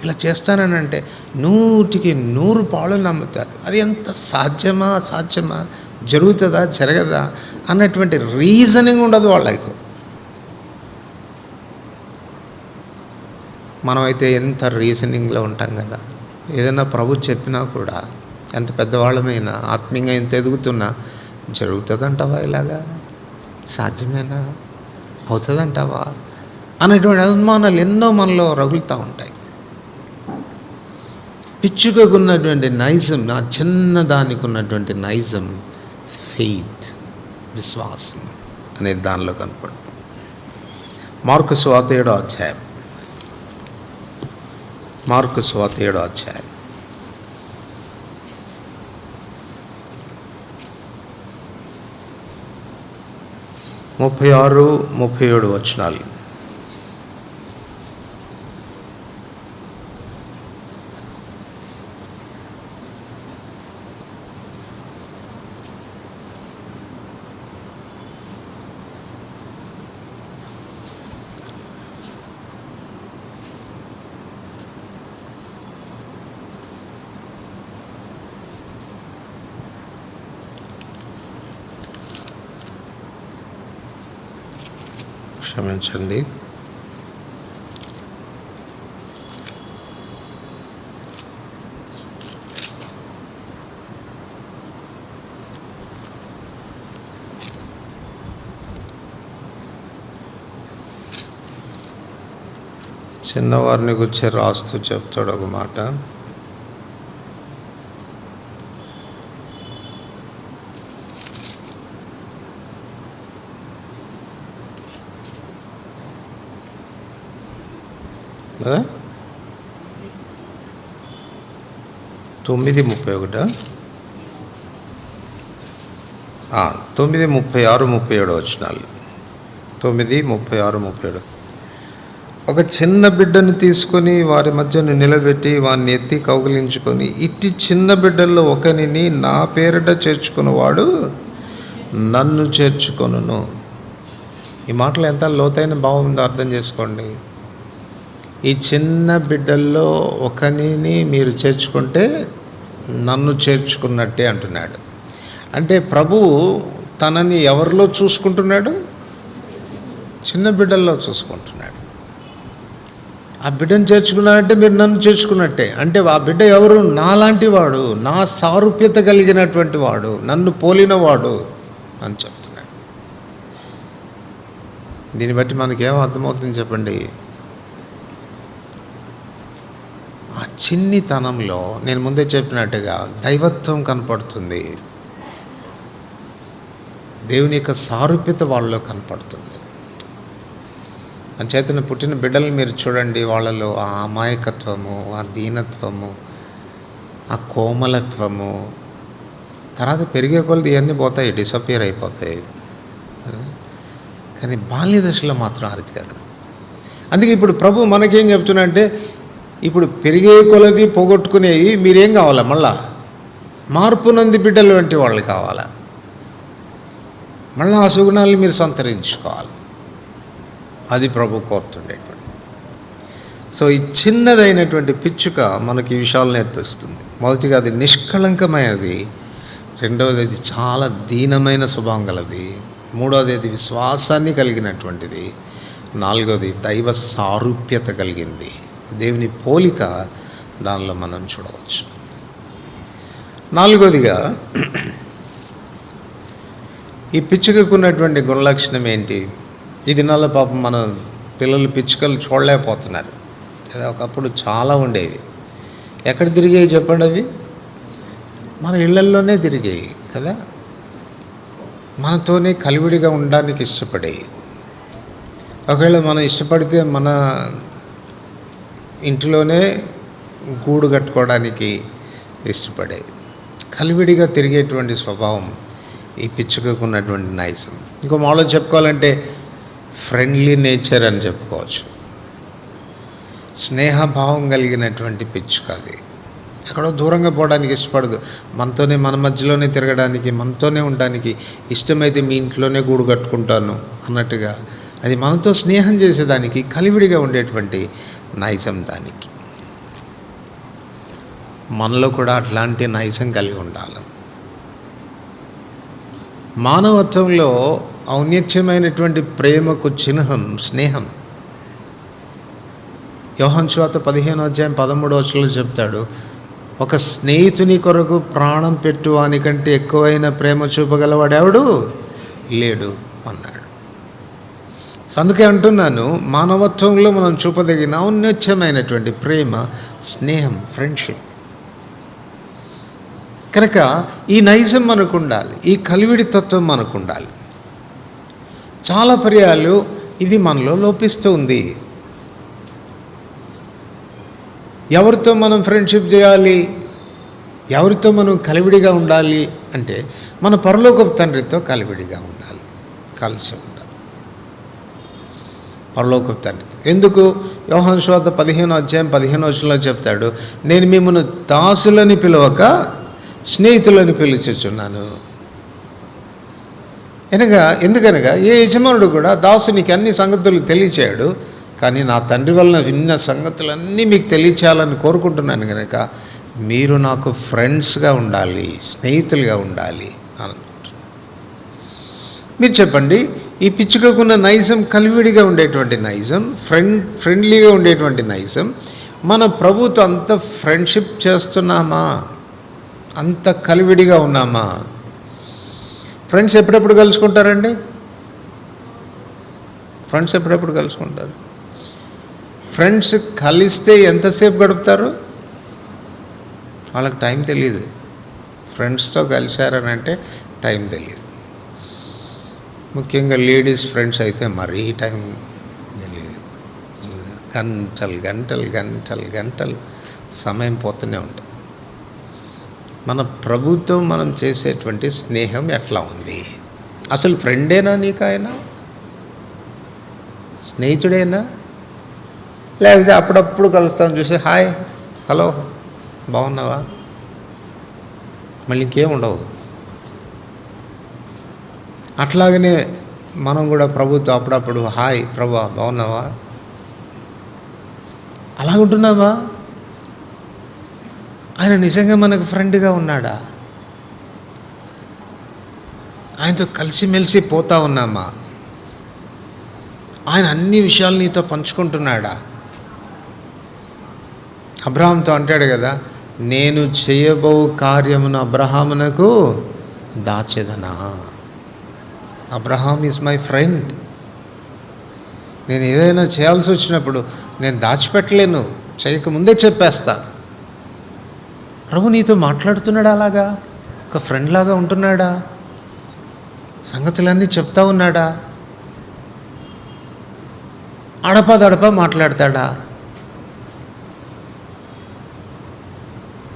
ఇలా చేస్తానని అంటే 100% నమ్ముతారు. అది ఎంత సాధ్యమా అసాధ్యమా, జరుగుతుందా జరగదా అన్నటువంటి రీజనింగ్ ఉండదు వాళ్ళకు. మనమైతే ఎంత రీజనింగ్లో ఉంటాం కదా. ఏదైనా ప్రభు చెప్పినా కూడా, ఎంత పెద్దవాళ్ళమైనా ఆత్మీయంగా ఎంత ఎదుగుతున్నా, జరుగుతుందంటావా, ఇలాగా సాధ్యమేనా, అవుతుందంటావా అనేటువంటి అనుమానాలు ఎన్నో మనలో రగులుతూ ఉంటాయి. పిచ్చుకకు ఉన్నటువంటి నైజం, నా చిన్నదానికి ఉన్నటువంటి నైజం ఫెయిత్, విశ్వాసం అనేది దానిలో కనపడు. మార్కు సువార్త 7వ అధ్యాయం. మార్కు సువార్త 7వ అధ్యాయం 36-37 వచనాలు. క్షమించండి. చిన్నవారిని గురించి రాస్తూ చెప్తాడు ఒక మాట. కదా 9:31 9:36-37 వచనాలు. 9:36-37. ఒక చిన్న బిడ్డను తీసుకొని వారి మధ్యను నిలబెట్టి వాడిని ఎత్తి కౌగిలించుకొని, ఇట్టి చిన్న బిడ్డల్లో ఒకరిని నా పేరిట చేర్చుకున్నవాడు నన్ను చేర్చుకొనును. ఈ మాటలు ఎంత లోతైన భావం ఉందో అర్థం చేసుకోండి. ఈ చిన్న బిడ్డల్లో ఒకనిని మీరు చేర్చుకుంటే నన్ను చేర్చుకున్నట్టే అంటున్నాడు. అంటే ప్రభువు తనని ఎవరిలో చూసుకుంటున్నాడు? చిన్న బిడ్డల్లో చూసుకుంటున్నాడు. ఆ బిడ్డను చేర్చుకున్నాడంటే మీరు నన్ను చేర్చుకున్నట్టే. అంటే ఆ బిడ్డ ఎవరు? నాలాంటి వాడు, నా సారూప్యత కలిగినటువంటి వాడు, నన్ను పోలినవాడు అని చెప్తున్నాడు. దీన్ని బట్టి మనకేం అర్థమవుతుంది చెప్పండి? ఆ చిన్నితనంలో నేను ముందే చెప్పినట్టుగా దైవత్వం కనపడుతుంది, దేవుని యొక్క సారూప్యత వాళ్ళలో కనపడుతుంది. అంచేతన పుట్టిన బిడ్డలను మీరు చూడండి, వాళ్ళలో ఆ అమాయకత్వము, ఆ దీనత్వము, ఆ కోమలత్వము, తర్వాత పెరిగే కొలది ఇవన్నీ పోతాయి, డిసపియర్ అయిపోతాయి. కానీ బాల్య దశలో మాత్రం అరితిగా. అందుకే ఇప్పుడు ప్రభు మనకేం చెప్తున్నా అంటే, ఇప్పుడు పెరిగే కొలది పోగొట్టుకునేవి మీరేం కావాలా? మళ్ళా మార్పు నంది బిడ్డలు వంటి వాళ్ళు కావాలా? మళ్ళీ ఆ సుగుణాలను మీరు సంతరించుకోవాలి. అది ప్రభు కోరుతుండేటువంటి. సో ఈ చిన్నదైనటువంటి పిచ్చుక మనకి ఈ విషయాలు నేర్పిస్తుంది. మొదటిగా అది నిష్కళంకమైనది, రెండవది అది చాలా దీనమైన స్వభావం గలది, మూడవది అది విశ్వాసాన్ని కలిగినటువంటిది, నాలుగవది దైవ సారూప్యత కలిగింది, దేవుని పోలిక దానిలో మనం చూడవచ్చు. నాలుగవదిగా ఈ పిచ్చుకకు ఉన్నటువంటి గుణలక్షణం ఏంటి? ఈ దినాల్లో పాపం మన పిల్లలు పిచ్చుకలు చూడలేకపోతున్నారు. ఒకప్పుడు చాలా ఉండేవి. ఎక్కడ తిరిగేవి చెప్పండి? అవి మన ఇళ్లల్లోనే తిరిగేవి కదా, మనతోనే కలివిడిగా ఉండడానికి ఇష్టపడేవి. ఒకవేళ మనం ఇష్టపడితే మన ఇంటిలోనే గూడు కట్టుకోవడానికి ఇష్టపడేవి. కలివిడిగా తిరిగేటువంటి స్వభావం ఈ పిచ్చుకకు ఉన్నటువంటి నైజం. ఇంకో మాలో చెప్పుకోవాలంటే ఫ్రెండ్లీ నేచర్ అని చెప్పుకోవచ్చు. స్నేహభావం కలిగినటువంటి పిచ్చుక అది. ఎక్కడో దూరంగా పోవడానికి ఇష్టపడదు, మనతోనే, మన మధ్యలోనే తిరగడానికి, మనతోనే ఉండడానికి, ఇష్టమైతే మీ ఇంట్లోనే గూడు కట్టుకుంటాను అన్నట్టుగా అది మనతో స్నేహం చేసేదానికి కలివిడిగా ఉండేటువంటి నైజం దానికి. మనలో కూడా అట్లాంటి నైజం కలిగి ఉండాలి. మానవత్వంలో ఔన్నత్యమైనటువంటి ప్రేమకు చిహ్నం స్నేహం. యోహాను సువార్త 15:13 చెప్తాడు, ఒక స్నేహితుని కొరకు ప్రాణం పెట్టు వానికంటే ఎక్కువైన ప్రేమ చూపగలవాడెవడు లేడు అన్నాడు. అందుకే అంటున్నాను, మానవత్వంలో మనం చూపదగిన ఔన్నత్యమైనటువంటి ప్రేమ, స్నేహం, ఫ్రెండ్షిప్. కనుక ఈ నైజం మనకు ఉండాలి, ఈ కలివిడి తత్వం మనకు ఉండాలి. చాలా పర్యాలు ఇది మనలో లోపిస్తూ ఉంది. ఎవరితో మనం ఫ్రెండ్షిప్ చేయాలి, ఎవరితో మనం కలివిడిగా ఉండాలి అంటే మన పరలోకపు తండ్రితో కలివిడిగా ఉండాలి, కలిసి ఉండాలి పరలోకపు తండ్రితో. ఎందుకు? యోహాను సువార్త 15:15 చెప్తాడు, నేను మిమ్మల్ని దాసులని పిలవక స్నేహితులని పిలుచుచున్నాను. ఎందుకనగా ఏ యజమానుడు కూడా దాసునికి అన్ని సంగతులు తెలియచేయడు, కానీ నా తండ్రి వలన విన్న సంగతులన్నీ మీకు తెలియచేయాలని కోరుకుంటున్నాను. కనుక మీరు నాకు ఫ్రెండ్స్గా ఉండాలి, స్నేహితులుగా ఉండాలి అని అనుకుంటున్నాను. మీరు చెప్పండి, ఈ పిచ్చుకకున్న నైజం కలివిడిగా ఉండేటువంటి నైజం, ఫ్రెండ్లీగా ఉండేటువంటి నైజం, మన ప్రభుతో అంత ఫ్రెండ్షిప్ చేస్తున్నామా? అంత కలివిడిగా ఉన్నామా? ఫ్రెండ్స్ ఎప్పుడెప్పుడు కలుసుకుంటారండి? ఫ్రెండ్స్ ఎప్పుడెప్పుడు కలుసుకుంటారు? ఫ్రెండ్స్ కలిస్తే ఎంతసేపు గడుపుతారు? వాళ్ళకి టైం తెలియదు. ఫ్రెండ్స్తో కలిశారని అంటే టైం తెలియదు. ముఖ్యంగా లేడీస్ ఫ్రెండ్స్ అయితే మరీ టైం తెలియదు. గంటలు గంటలు గంటలు గంటలు సమయం పోతూనే ఉంటుంది. మన ప్రభుతో మనం చేసేటువంటి స్నేహం ఎట్లా ఉంది? అసలు ఫ్రెండేనా నీకు ఆయన? స్నేహితుడేనా? లేకపోతే అప్పుడప్పుడు కలుస్తాను చూసి హాయ్, హలో, బాగున్నావా, మళ్ళీ ఇంకేం ఉండవు. అట్లాగనే మనం కూడా ప్రభుతో అప్పుడప్పుడు హాయ్ ప్రభా బాగున్నావా, అలాగుంటున్నామా? ఆయన నిజంగా మనకు ఫ్రెండ్గా ఉన్నాడా? ఆయనతో కలిసిమెలిసి పోతా ఉన్నామా? ఆయన అన్ని విషయాలు నీతో పంచుకుంటున్నాడా? అబ్రహాంతో అంటాడు కదా, నేను చేయబో కార్యమును అబ్రహామునకు దాచెదనా. Abraham is my friend. నేను ఏదైనా చేయాల్సి వచ్చినప్పుడు నేను దాచిపెట్టలేను, చేయకముందే చెప్పేస్తా. ప్రభు నీతో మాట్లాడుతున్నాడా? అలాగా ఒక ఫ్రెండ్ లాగా ఉంటున్నాడా? సంగతులన్నీ చెప్తా ఉన్నాడా? అడపదడప మాట్లాడతాడా?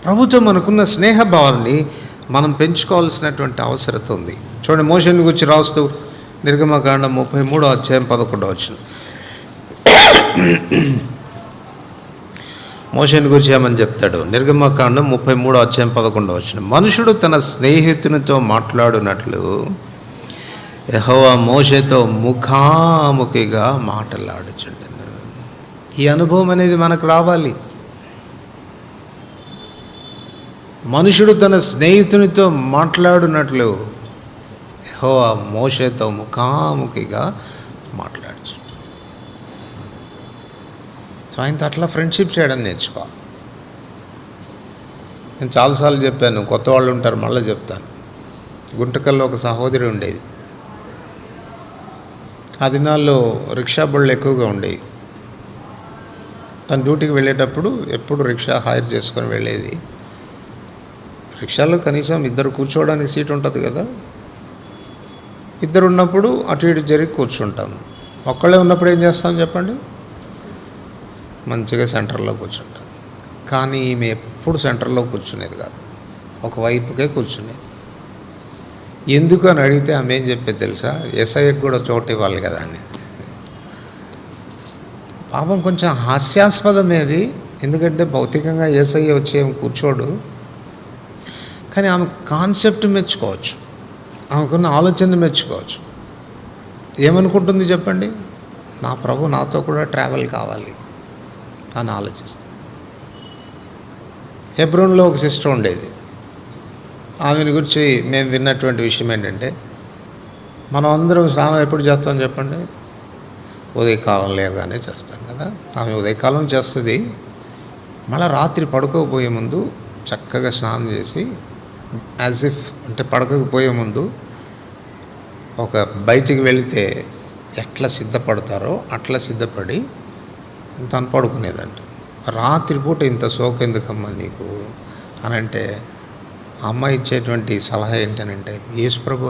ప్రభుత్వం మనకున్న స్నేహభావాన్ని మనం పెంచుకోవాల్సినటువంటి అవసరం ఉంది. చూడండి, మోషేని గురించి రాస్తూ నిర్గమకాండం 33వ అధ్యాయం 11వ వచనం. మోషేని గురించి ఏమని చెప్తాడు? నిర్గమకాండం 33వ అధ్యాయం 11వ వచనం. మనుషుడు తన స్నేహితునితో మాట్లాడునట్లు యెహోవా మోషేతో ముఖాముఖిగా మాట్లాడుచుండెను. ఈ అనుభవం అనేది మనకు రావాలి. మనుషుడు తన స్నేహితునితో మాట్లాడునట్లు యెహోవా మోషేతో ముఖాముఖిగా మాట్లాడుచు. సో ఆయనతో అట్లా ఫ్రెండ్షిప్ చేయడం నేర్చుకోవాలి. నేను చాలాసార్లు చెప్పాను, కొత్త వాళ్ళు ఉంటారు, మళ్ళీ చెప్తాను. గుంటకల్లో ఒక సహోదరి ఉండేది. ఆ దినాల్లో రిక్షా బళ్ళు ఎక్కువగా ఉండేవి. తన డ్యూటీకి వెళ్ళేటప్పుడు ఎప్పుడు రిక్షా హైర్ చేసుకొని వెళ్ళేది. రిక్షాలో కనీసం ఇద్దరు కూర్చోవడానికి సీట్ ఉంటుంది కదా. ఇద్దరు ఉన్నప్పుడు అటు ఇటు జరిగి కూర్చుంటాము. ఒక్కళ్ళే ఉన్నప్పుడు ఏం చేస్తాం చెప్పండి? మంచిగా సెంటర్లో కూర్చుంటాం. కానీ ఈమె ఎప్పుడు సెంటర్లో కూర్చునేది కాదు, ఒకవైపుకే కూర్చునేది. ఎందుకు అని అడిగితే ఆమె ఏం చెప్పేది తెలుసా? ఎస్ఐకి కూడా చోటు ఇవ్వాలి కదా అని. పాపం కొంచెం హాస్యాస్పదమేది, ఎందుకంటే భౌతికంగా ఎస్ఐ వచ్చి ఏమి కూర్చోడు. కానీ ఆమె కాన్సెప్ట్ మెచ్చుకోవచ్చు, ఆమెకున్న ఆలోచన మెచ్చుకోవచ్చు. ఏమనుకుంటుంది చెప్పండి? నా ప్రభు నాతో కూడా ట్రావెల్ కావాలి అని ఆలోచిస్తుంది. హెబ్రోన్లో ఒక సిస్టర్ ఉండేది. ఆమెను గురించి మేము విన్నటువంటి విషయం ఏంటంటే, మనం అందరం స్నానం ఎప్పుడు చేస్తాం చెప్పండి? ఉదయకాలం లేవగానే చేస్తాం కదా. ఆమె ఉదయకాలం చేస్తుంది. మళ్ళీ రాత్రి పడుకోబోయే ముందు చక్కగా స్నానం చేసి, యాజ్ ఇఫ్ అంటే పడకపోయే ముందు ఒక బయటికి వెళితే ఎట్లా సిద్ధపడతారో అట్లా సిద్ధపడి తను పడుకునేదంట. రాత్రిపూట ఇంత సోకు ఎందుకమ్మా నీకు అని అంటే, అమ్మ ఇచ్చేటువంటి సలహా ఏంటనంటే, యేసుప్రభు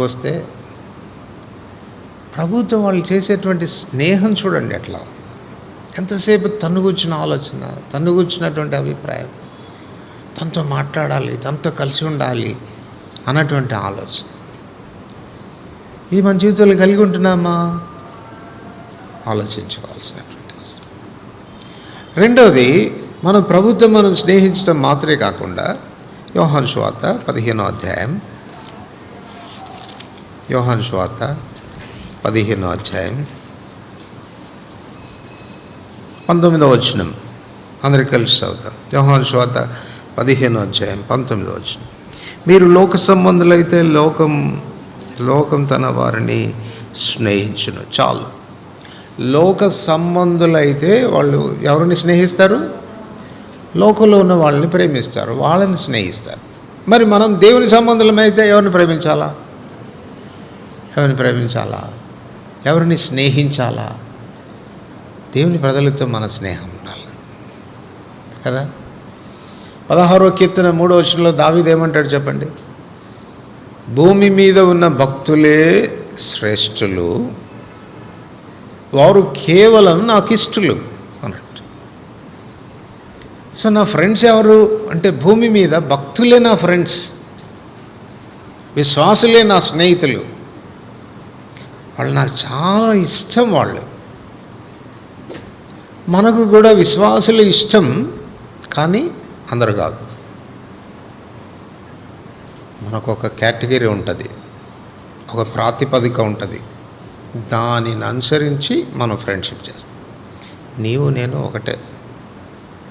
వస్తే ప్రభుత్వం వాళ్ళు చేసేటువంటి స్నేహం చూడండి ఎట్లా, ఎంతసేపు తను కూర్చున్న ఆలోచన, తను కూర్చున్నటువంటి అభిప్రాయం, తనతో మాట్లాడాలి, తనతో కలిసి ఉండాలి అన్నటువంటి ఆలోచన. ఇది మన జీవితంలో కలిగి ఉంటున్నామా? ఆలోచించుకోవాల్సినటువంటి అవసరం. రెండవది, మనం ప్రభుత్వం మనం స్నేహించడం మాత్రమే కాకుండా, యోహాను సువార్త 15వ అధ్యాయం 19వ వచనం అందరికి కలిసి చదువుతాం. యోహాను సువార్త 15వ అధ్యాయం 19వ వచనం. మీరు లోక సంబంధులైతే లోకం తన వారిని స్నేహించును. చాలు. లోక సంబంధులైతే వాళ్ళు ఎవరిని స్నేహిస్తారు? లోకంలో ఉన్న వాళ్ళని ప్రేమిస్తారు, వాళ్ళని స్నేహిస్తారు. మరి మనం దేవుని సంబంధులమైతే ఎవరిని ప్రేమించాలా? ఎవరిని స్నేహించాలా? దేవుని ప్రజలతో మన స్నేహం ఉండాలి కదా. 16వ కీర్తన 3వ వచనంలో దావీదు ఏమంటాడు చెప్పండి? భూమి మీద ఉన్న భక్తులే శ్రేష్ఠులు, వారు కేవలం నాకు ఇష్టలు అన్నట్టు. సో నా ఫ్రెండ్స్ ఎవరు అంటే, భూమి మీద భక్తులే నా ఫ్రెండ్స్, విశ్వాసులే నా స్నేహితులు. వాళ్ళు నాకు చాలా ఇష్టం. వాళ్ళు మనకు కూడా విశ్వాసులు ఇష్టం, కానీ అందరు కాదు. మనకు ఒక కేటగిరీ ఉంటుంది, ఒక ప్రాతిపదిక ఉంటుంది. దానిని అనుసరించి మనం ఫ్రెండ్షిప్ చేస్తాం. నీవు నేను ఒకటే,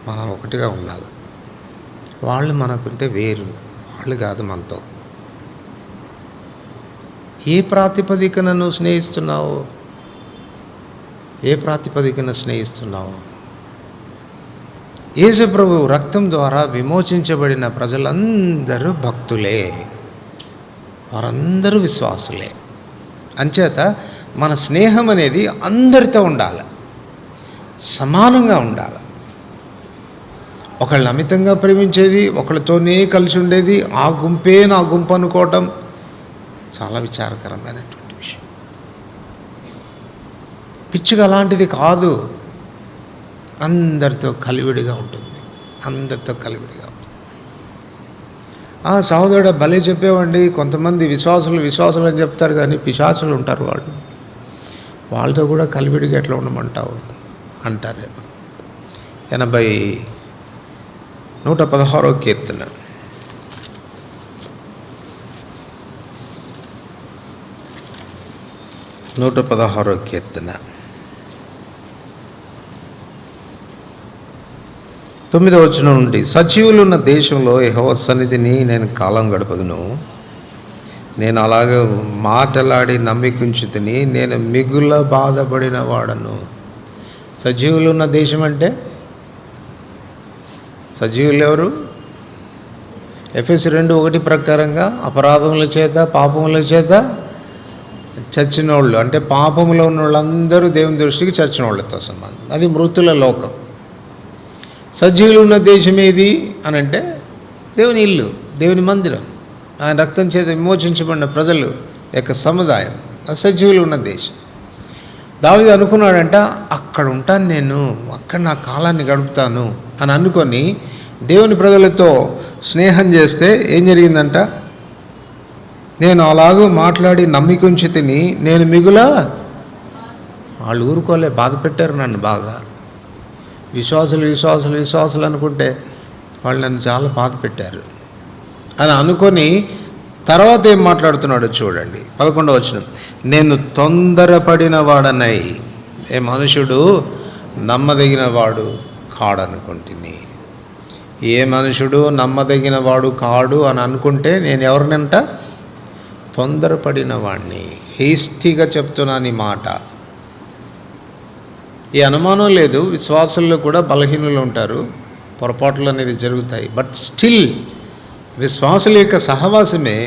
మనం ఒకటిగా ఉండాలి. వాళ్ళు మనకుంటే వేరు, వాళ్ళు కాదు మనతో. ఏ ప్రాతిపదికన నువ్వు స్నేహిస్తున్నావు? ఏ ప్రాతిపదికన స్నేహిస్తున్నావు? యేసు ప్రభు రక్తం ద్వారా విమోచించబడిన ప్రజలందరూ భక్తులే, వారందరూ విశ్వాసులే. అంచేత మన స్నేహం అనేది అందరితో ఉండాలి, సమానంగా ఉండాలి. ఒకళ్ళని అమితంగా ప్రేమించేది, ఒకళ్ళతోనే కలిసి ఉండేది, ఆ గుంపే నా గుంపు అనుకోవటం చాలా విచారకరమైనటువంటి విషయం. పిచ్చుక అలాంటిది కాదు, అందరితో కలివిడిగా ఉంటుంది, అందరితో కలివిడిగా ఉంటుంది. సహోదరుడు భలే చెప్పేవండి, కొంతమంది విశ్వాసులు అని చెప్తారు, కానీ పిశాచులు ఉంటారు, వాళ్ళతో కూడా కలివిడిగా ఎట్లా ఉండమంటావు అంటారేమో. 116వ కీర్తన 116వ కీర్తన 9వ వచనం నుండి, సజీవులున్న దేశంలో యెహోవా సన్నిధిని నేను కాలం గడపదును. నేను అలాగే మాటలాడి నమ్మికుంచుతిని, నేను మిగుల బాధపడిన వాడను. సజీవులున్న దేశం అంటే సజీవులు ఎవరు? ఎఫెసీ 2:1 ప్రకారంగా అపరాధముల చేత పాపముల చేత చచ్చిన వాళ్ళు, అంటే పాపములో ఉన్న వాళ్ళందరూ దేవుని దృష్టికి చచ్చిన వాళ్ళతో సంబంధం. అది మృతుల లోకం. సజీవులు ఉన్న దేశం ఏది అని అంటే దేవుని ఇల్లు, దేవుని మందిరం, ఆయన రక్తం చేత విమోచించబడిన ప్రజలు యొక్క సముదాయం, సజీవులు ఉన్న దేశం. దావీదు అనుకున్నాడంట, అక్కడ ఉంటాను నేను, అక్కడ నా కాలాన్ని గడుపుతాను అని అనుకొని దేవుని ప్రజలతో స్నేహం చేస్తే ఏం జరిగిందంట? నేను అలాగూ మాట్లాడి నమ్మికుంచితిని, నేను మిగుల. వాళ్ళు ఊరుకోలే, బాధ పెట్టారు నన్ను బాగా. విశ్వాసులు అనుకుంటే వాళ్ళు నన్ను చాలా బాధ పెట్టారు అని అనుకొని తర్వాత ఏం మాట్లాడుతున్నాడో చూడండి. 11వ వచనం, నేను తొందరపడిన వాడనై ఏ మనుషుడు నమ్మదగిన వాడు కాడనుకుంటుని. ఏ మనుషుడు నమ్మదగిన వాడు కాడు అని అనుకుంటే నేను ఎవరినంట? తొందరపడిన వాడిని. హేస్టీగా చెప్తున్నాను ఈ మాట. ఈ అనుమానం లేదు, విశ్వాసుల్లో కూడా బలహీనులు ఉంటారు, పొరపాట్లు అనేది జరుగుతాయి. బట్ స్టిల్ విశ్వాసుల యొక్క సహవాసమే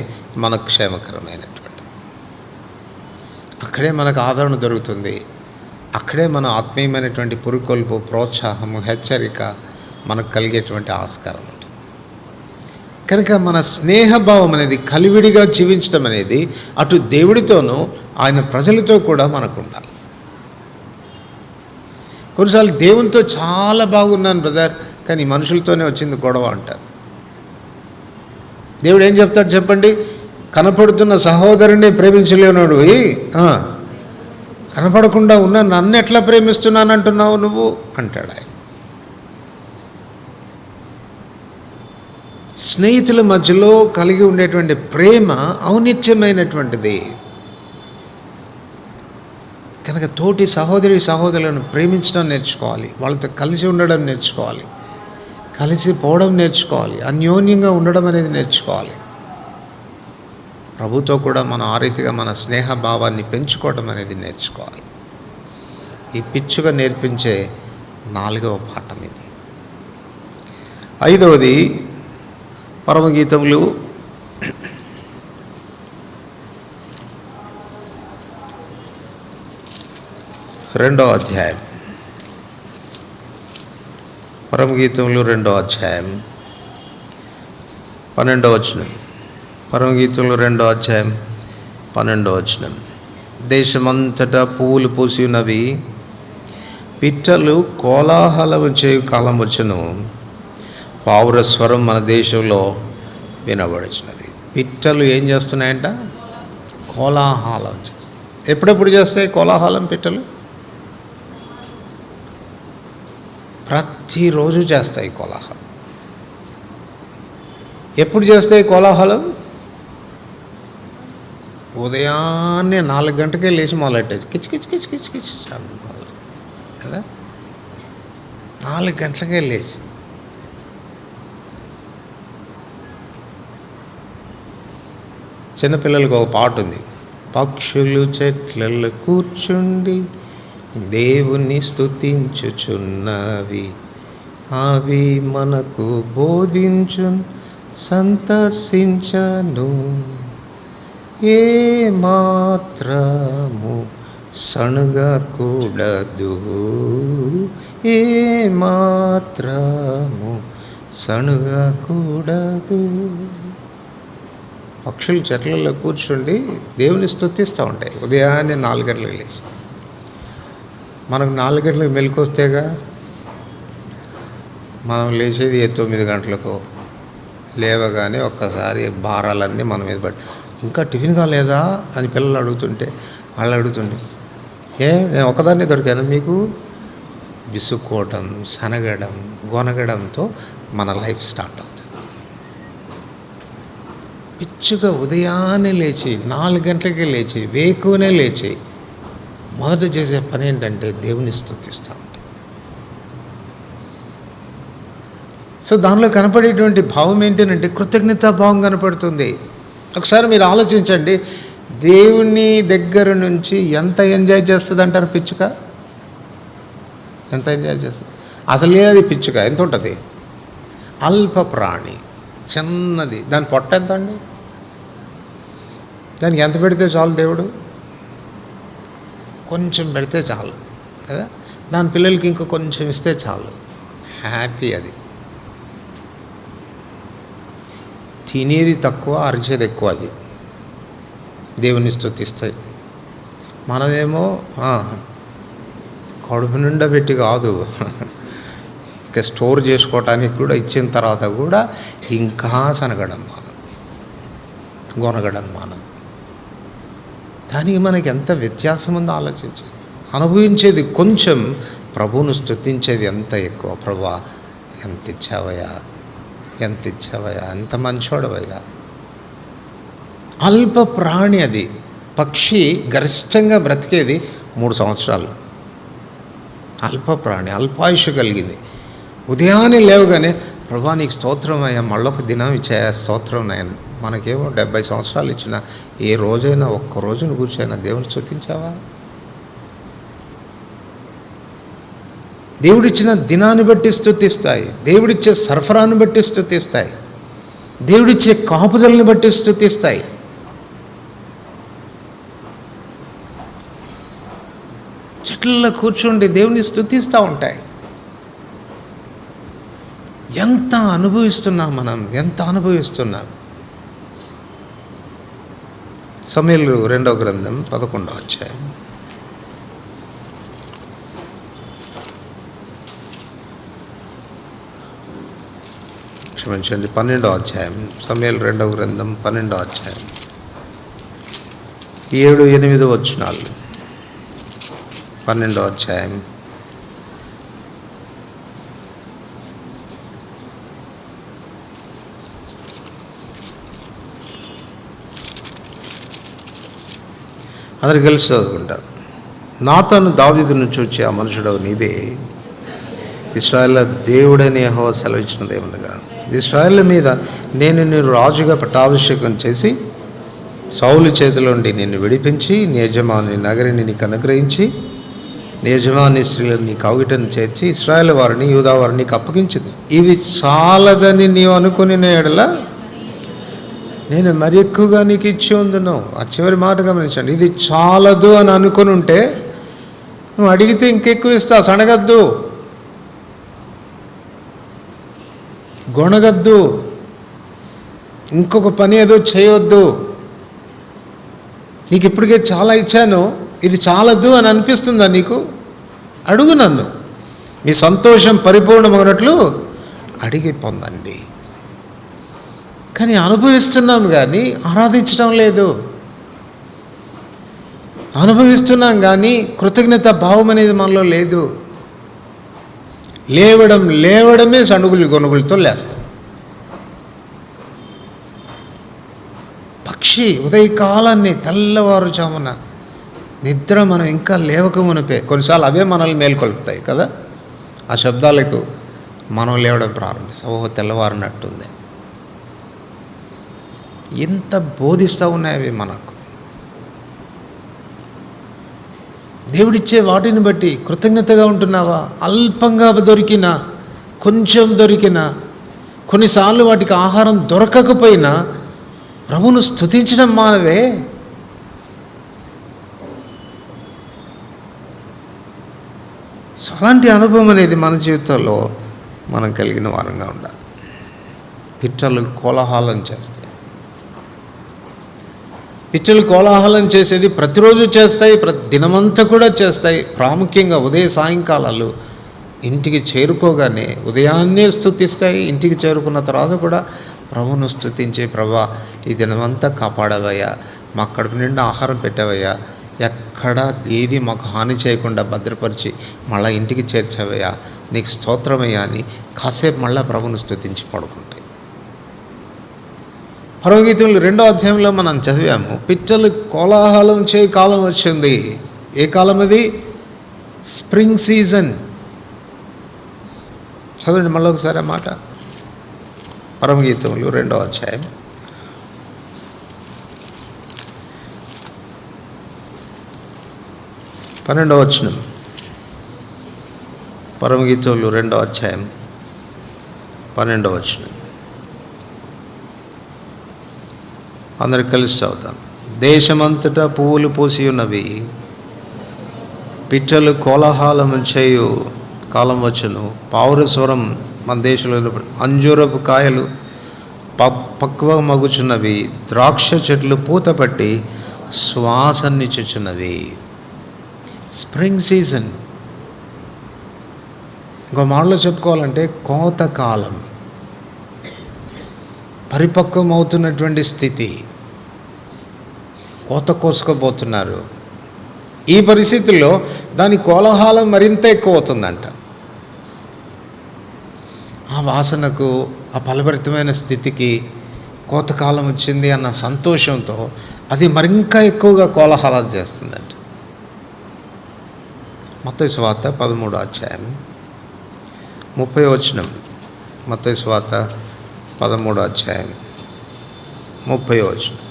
మనకు క్షేమకరమైనటువంటి. అక్కడే మనకు ఆదరణ దొరుకుతుంది, అక్కడే మన ఆత్మీయమైనటువంటి పురుకొల్పు, ప్రోత్సాహము, హెచ్చరిక మనకు కలిగేటువంటి ఆస్కారం ఉంటుంది. కనుక మన స్నేహభావం అనేది కలివిడిగా జీవించడం అనేది అటు దేవుడితోనూ ఆయన ప్రజలతో కూడా మనకు ఉండాలి. కొన్నిసార్లు దేవునితో చాలా బాగున్నాను బ్రదర్, కానీ మనుషులతోనే వచ్చింది గొడవ అంటారు. దేవుడు ఏం చెప్తాడు చెప్పండి? కనపడుతున్న సహోదరుని ప్రేమించలేనాడు, కనపడకుండా ఉన్నా నన్ను ఎట్లా ప్రేమిస్తున్నానంటున్నావు నువ్వు అంటాడు ఆయన. స్నేహితుల మధ్యలో కలిగి ఉండేటువంటి ప్రేమ ఔనిత్యమైనటువంటిది. కనుక తోటి సహోదరులను ప్రేమించడం నేర్చుకోవాలి, వాళ్ళతో కలిసి ఉండడం నేర్చుకోవాలి, కలిసి పోవడం నేర్చుకోవాలి, అన్యోన్యంగా ఉండడం అనేది నేర్చుకోవాలి. ప్రభుతో కూడా మనం ఆ రీతిగా మన స్నేహభావాన్ని పెంచుకోవడం అనేది నేర్చుకోవాలి. ఈ పిచ్చుగా నేర్పించే 4వ పాఠం ఇది. 5వది పరమగీతములు 2వ అధ్యాయం. పరమగీతములు 2వ అధ్యాయం 12వ వచనం. పరమగీతములు 2వ అధ్యాయం 12వ వచనం. దేశమంతటా పువ్వులు పూసి ఉన్నవి, పిట్టలు కోలాహలము చేయు కాలం వచ్చును, పావుర స్వరం మన దేశంలో వినబడుచున్నది. పిట్టలు ఏం చేస్తున్నాయంట? కోలాహలం చేస్తాయి. ఎప్పుడెప్పుడు చేస్తాయి కోలాహలం పిట్టలు? ప్రతిరోజు చేస్తాయి కోలాహలం. ఎప్పుడు చేస్తాయి కోలాహలం? ఉదయాన్నే 4 గంటలకే లేచి మొదలెట్టేది కిచ్ కిచ్ కిచ్ కిచ్ కిచ్ కదా. 4 గంటలకే లేచి చిన్నపిల్లలకు ఒక పాట ఉంది. పక్షులు చెట్లలో కూర్చుండి దేవుని స్తుతించుచున్నవి, అవి మనకు బోధించున్ సంతసించను, ఏ మాత్రము సణుగకూడదు, ఏ మాత్రము సణుగకూడదు. పక్షులు చెట్లలో కూర్చుండి దేవుని స్తుతిస్తూ ఉంటాయి ఉదయాన్నే 4 గంటలకు లేచి. మనకు 4 గంటలకు మెలకువస్తేగా మనం లేచేది 9 గంటలకు. లేవగానే ఒక్కసారి భారాలన్నీ మన మీద పడి, ఇంకా టిఫిన్ కాలేదా అని పిల్లలు అడుగుతుంటే, వాళ్ళు అడుగుతుండే, నేను ఒకదాన్ని దొరికాను మీకు? విసుక్కోవటం, సనగడం, గొనగడంతో మన లైఫ్ స్టార్ట్ అవుతుంది. పిచ్చుగా ఉదయాన్నే లేచి 4 గంటలకే లేచి వేకువనే లేచి మొదట చేసే పని ఏంటంటే దేవుని స్తుతిస్తూ ఉంటాం. సో దానిలో కనపడేటువంటి భావం ఏంటంటే కృతజ్ఞతా భావం కనపడుతుంది. ఒకసారి మీరు ఆలోచించండి, దేవుని దగ్గర నుంచి ఎంత ఎంజాయ్ చేస్తుంది అంటారు పిచ్చుక? ఎంత ఎంజాయ్ చేస్తుంది? అసలు అది పిచ్చుక ఎంత ఉంటుంది? అల్ప ప్రాణి, చిన్నది. దాని పొట్ట ఎంత అండి? దానికి ఎంత పెడితే చాలు? దేవుడు కొంచెం పెడితే చాలు కదా. దాని పిల్లలకి ఇంకా కొంచెం ఇస్తే చాలు, హ్యాపీ. అది తినేది తక్కువ, అరిచేది ఎక్కువ. అది దేవుని స్తుతిస్తాయి. మనమేమో కడుపు నిండా పెట్టి కాదు, ఇంకా స్టోర్ చేసుకోవటానికి కూడా ఇచ్చిన తర్వాత కూడా ఇంకా సనగడం మనం, గొనగడం మనం. దానికి మనకి ఎంత వ్యత్యాసం ఉందో ఆలోచించండి. అనుభవించేది కొంచెం, ప్రభువును స్తుతించేది ఎంత ఎక్కువ. ప్రభువా ఎంత ఇచ్చావయ్యా, ఎంత ఇచ్చావయ్యా, ఎంత మంచోడవయ్యా. అల్ప ప్రాణి అది. పక్షి గరిష్టంగా బ్రతికేది 3 సంవత్సరాలు. అల్ప ప్రాణి, అల్పాయుషు కలిగింది. ఉదయాన్నే లేవగానే ప్రభువా నీకు స్తోత్రం అయ్యా, మళ్ళొక దినం ఇచ్చాయా, స్తోత్రం నాయన. మనకేమో 70 సంవత్సరాలు ఇచ్చిన ఏ రోజైనా ఒక్క రోజును కూర్చైనా దేవుని స్తుతించావా? దేవుడిచ్చిన దినాన్ని బట్టి స్తుతిస్తాయి, దేవుడిచ్చే సరఫరాను బట్టి స్తుతిస్తాయి, దేవుడిచ్చే కాపుదలని బట్టి స్తుతిస్తాయి. చెట్లలో కూర్చోండి దేవుని స్తుతిస్తూ ఉంటాయి. ఎంత అనుభవిస్తున్నాం మనం, ఎంత అనుభవిస్తున్నాం. సమూయేలు 2వ గ్రంథం 11వ అధ్యాయం. క్షమించండి, 12వ అధ్యాయం. సమూయేలు 2వ గ్రంథం 12వ అధ్యాయం 7-8 వచనాలు. 12వ అధ్యాయం అందరికి కలిసి చదువుకుంటారు. నాతాను దావీదును చూచి, ఆ మనుషుడు నీవే, ఇశ్రాయేలు దేవుడని యెహోవా సెలవిచ్చినదేమనగా, ఇశ్రాయేలు మీద నేను నిన్ను రాజుగా పట్టాభిషేకం చేసి సౌలు చేతిలోండి నిన్ను విడిపించి నీ యజమాని నగరిని నీకు అనుగ్రహించి నీ యజమాని స్త్రీలను నీ కౌగిటను చేర్చి ఇశ్రాయేలు వారిని యూదా వారిని నీకు అప్పగించింది. ఇది చాలదని నీవు అనుకుని ఎడల నేను మరి ఎక్కువగా నీకు ఇచ్చి ఉందును. ఆ చివరి మాట గమనించండి. ఇది చాలదు అని అనుకుని ఉంటే నువ్వు అడిగితే ఇంకెక్కువ ఇస్తా. సనగద్దు, గొణగద్దు, ఇంకొక పని ఏదో చేయవద్దు. నీకు ఇప్పటికే చాలా ఇచ్చాను, ఇది చాలదు అని అనిపిస్తుందా నీకు? అడుగు నన్ను, మీ సంతోషం పరిపూర్ణమైనట్లు అడిగి పొందండి. కానీ అనుభవిస్తున్నాం కానీ ఆరాధించడం లేదు. అనుభవిస్తున్నాం కానీ కృతజ్ఞత భావం అనేది మనలో లేదు. లేవడమే సణుగులు గొనుగులతో లేస్తాం. పక్షి ఉదయకాలాన్ని తెల్లవారుజామున నిద్ర మనం ఇంకా లేవక మునిపే, కొన్నిసార్లు అవే మనల్ని మేల్కొల్పుతాయి కదా, ఆ శబ్దాలకు మనం లేవడం ప్రారంభిస్తాం. ఓహో తెల్లవారినట్టుంది. ఎంత బోధిస్తూ ఉన్నాయి అవి మనకు. దేవుడిచ్చే వాటిని బట్టి కృతజ్ఞతగా ఉంటున్నావా? అల్పంగా దొరికినా, కొంచెం దొరికినా, కొన్నిసార్లు వాటికి ఆహారం దొరకకపోయినా ప్రభువును స్తుతించడం మానవే. సో అలాంటి అనుభవం అనేది మన జీవితంలో మనం కలిగిన వారంగా ఉండాలి. పిట్టలు కోలాహలం చేస్తాయి. పిట్టలు కోలాహలం చేసేది ప్రతిరోజు చేస్తాయి, ప్రతి దినమంతా కూడా చేస్తాయి. ప్రాముఖ్యంగా ఉదయ సాయంకాలాలు ఇంటికి చేరుకోగానే ఉదయాన్నే స్తుతిస్తాయి. ఇంటికి చేరుకున్న తర్వాత కూడా ప్రభువును స్తుతించే, ప్రభా ఈ దినమంతా కాపాడవయ్యా, మా కడుపు నిండా ఆహారం పెట్టావయ్యా, ఎక్కడ ఏది మాకు హాని చేయకుండా భద్రపరిచి మళ్ళీ ఇంటికి చేర్చావయ్యా, నీకు స్తోత్రమయ్యా అని కాసేపు మళ్ళీ ప్రభువును స్తుతించి పడుకుంటాయి. పరమగీతములు 2వ అధ్యాయంలో మనం చదివాము, పిట్టలు కోలాహలం చేయ కాలం వచ్చింది. ఏ కాలం అది? Spring season. చదవండి మళ్ళీ ఒకసారి ఆ మాట. పరమగీతములు 2వ అధ్యాయం 12వ వచనం. పరమగీతములు 2వ అధ్యాయం 12వ వచనం. అందరు కలిసి చదువుతాం. దేశమంతటా పువ్వులు పూసి ఉన్నవి, పిట్టలు కోలాహలము చేయు కాలం వచ్చును. పావుర స్వరం మన దేశంలో. అంజూరపు కాయలు పక్వ మగుచున్నవి, ద్రాక్ష చెట్లు పూత పట్టి శ్వాసనిచ్చుచున్నవి. Spring season. ఇంకో మాటలో చెప్పుకోవాలంటే కోతకాలం, పరిపక్వం అవుతున్నటువంటి స్థితి. కోత కోసుకోబోతున్నారు. ఈ పరిస్థితుల్లో దాని కోలాహలం మరింత ఎక్కువ అవుతుందంట. ఆ వాసనకు, ఆ ఫలభరితమైన స్థితికి కోతకాలం వచ్చింది అన్న సంతోషంతో అది మరింకా ఎక్కువగా కోలాహలం చేస్తుందంట. మత్తయి సువార్త 13వ అధ్యాయం 30వ వచనం. మత్తయి సువార్త 13వ అధ్యాయం 30వ వచనం.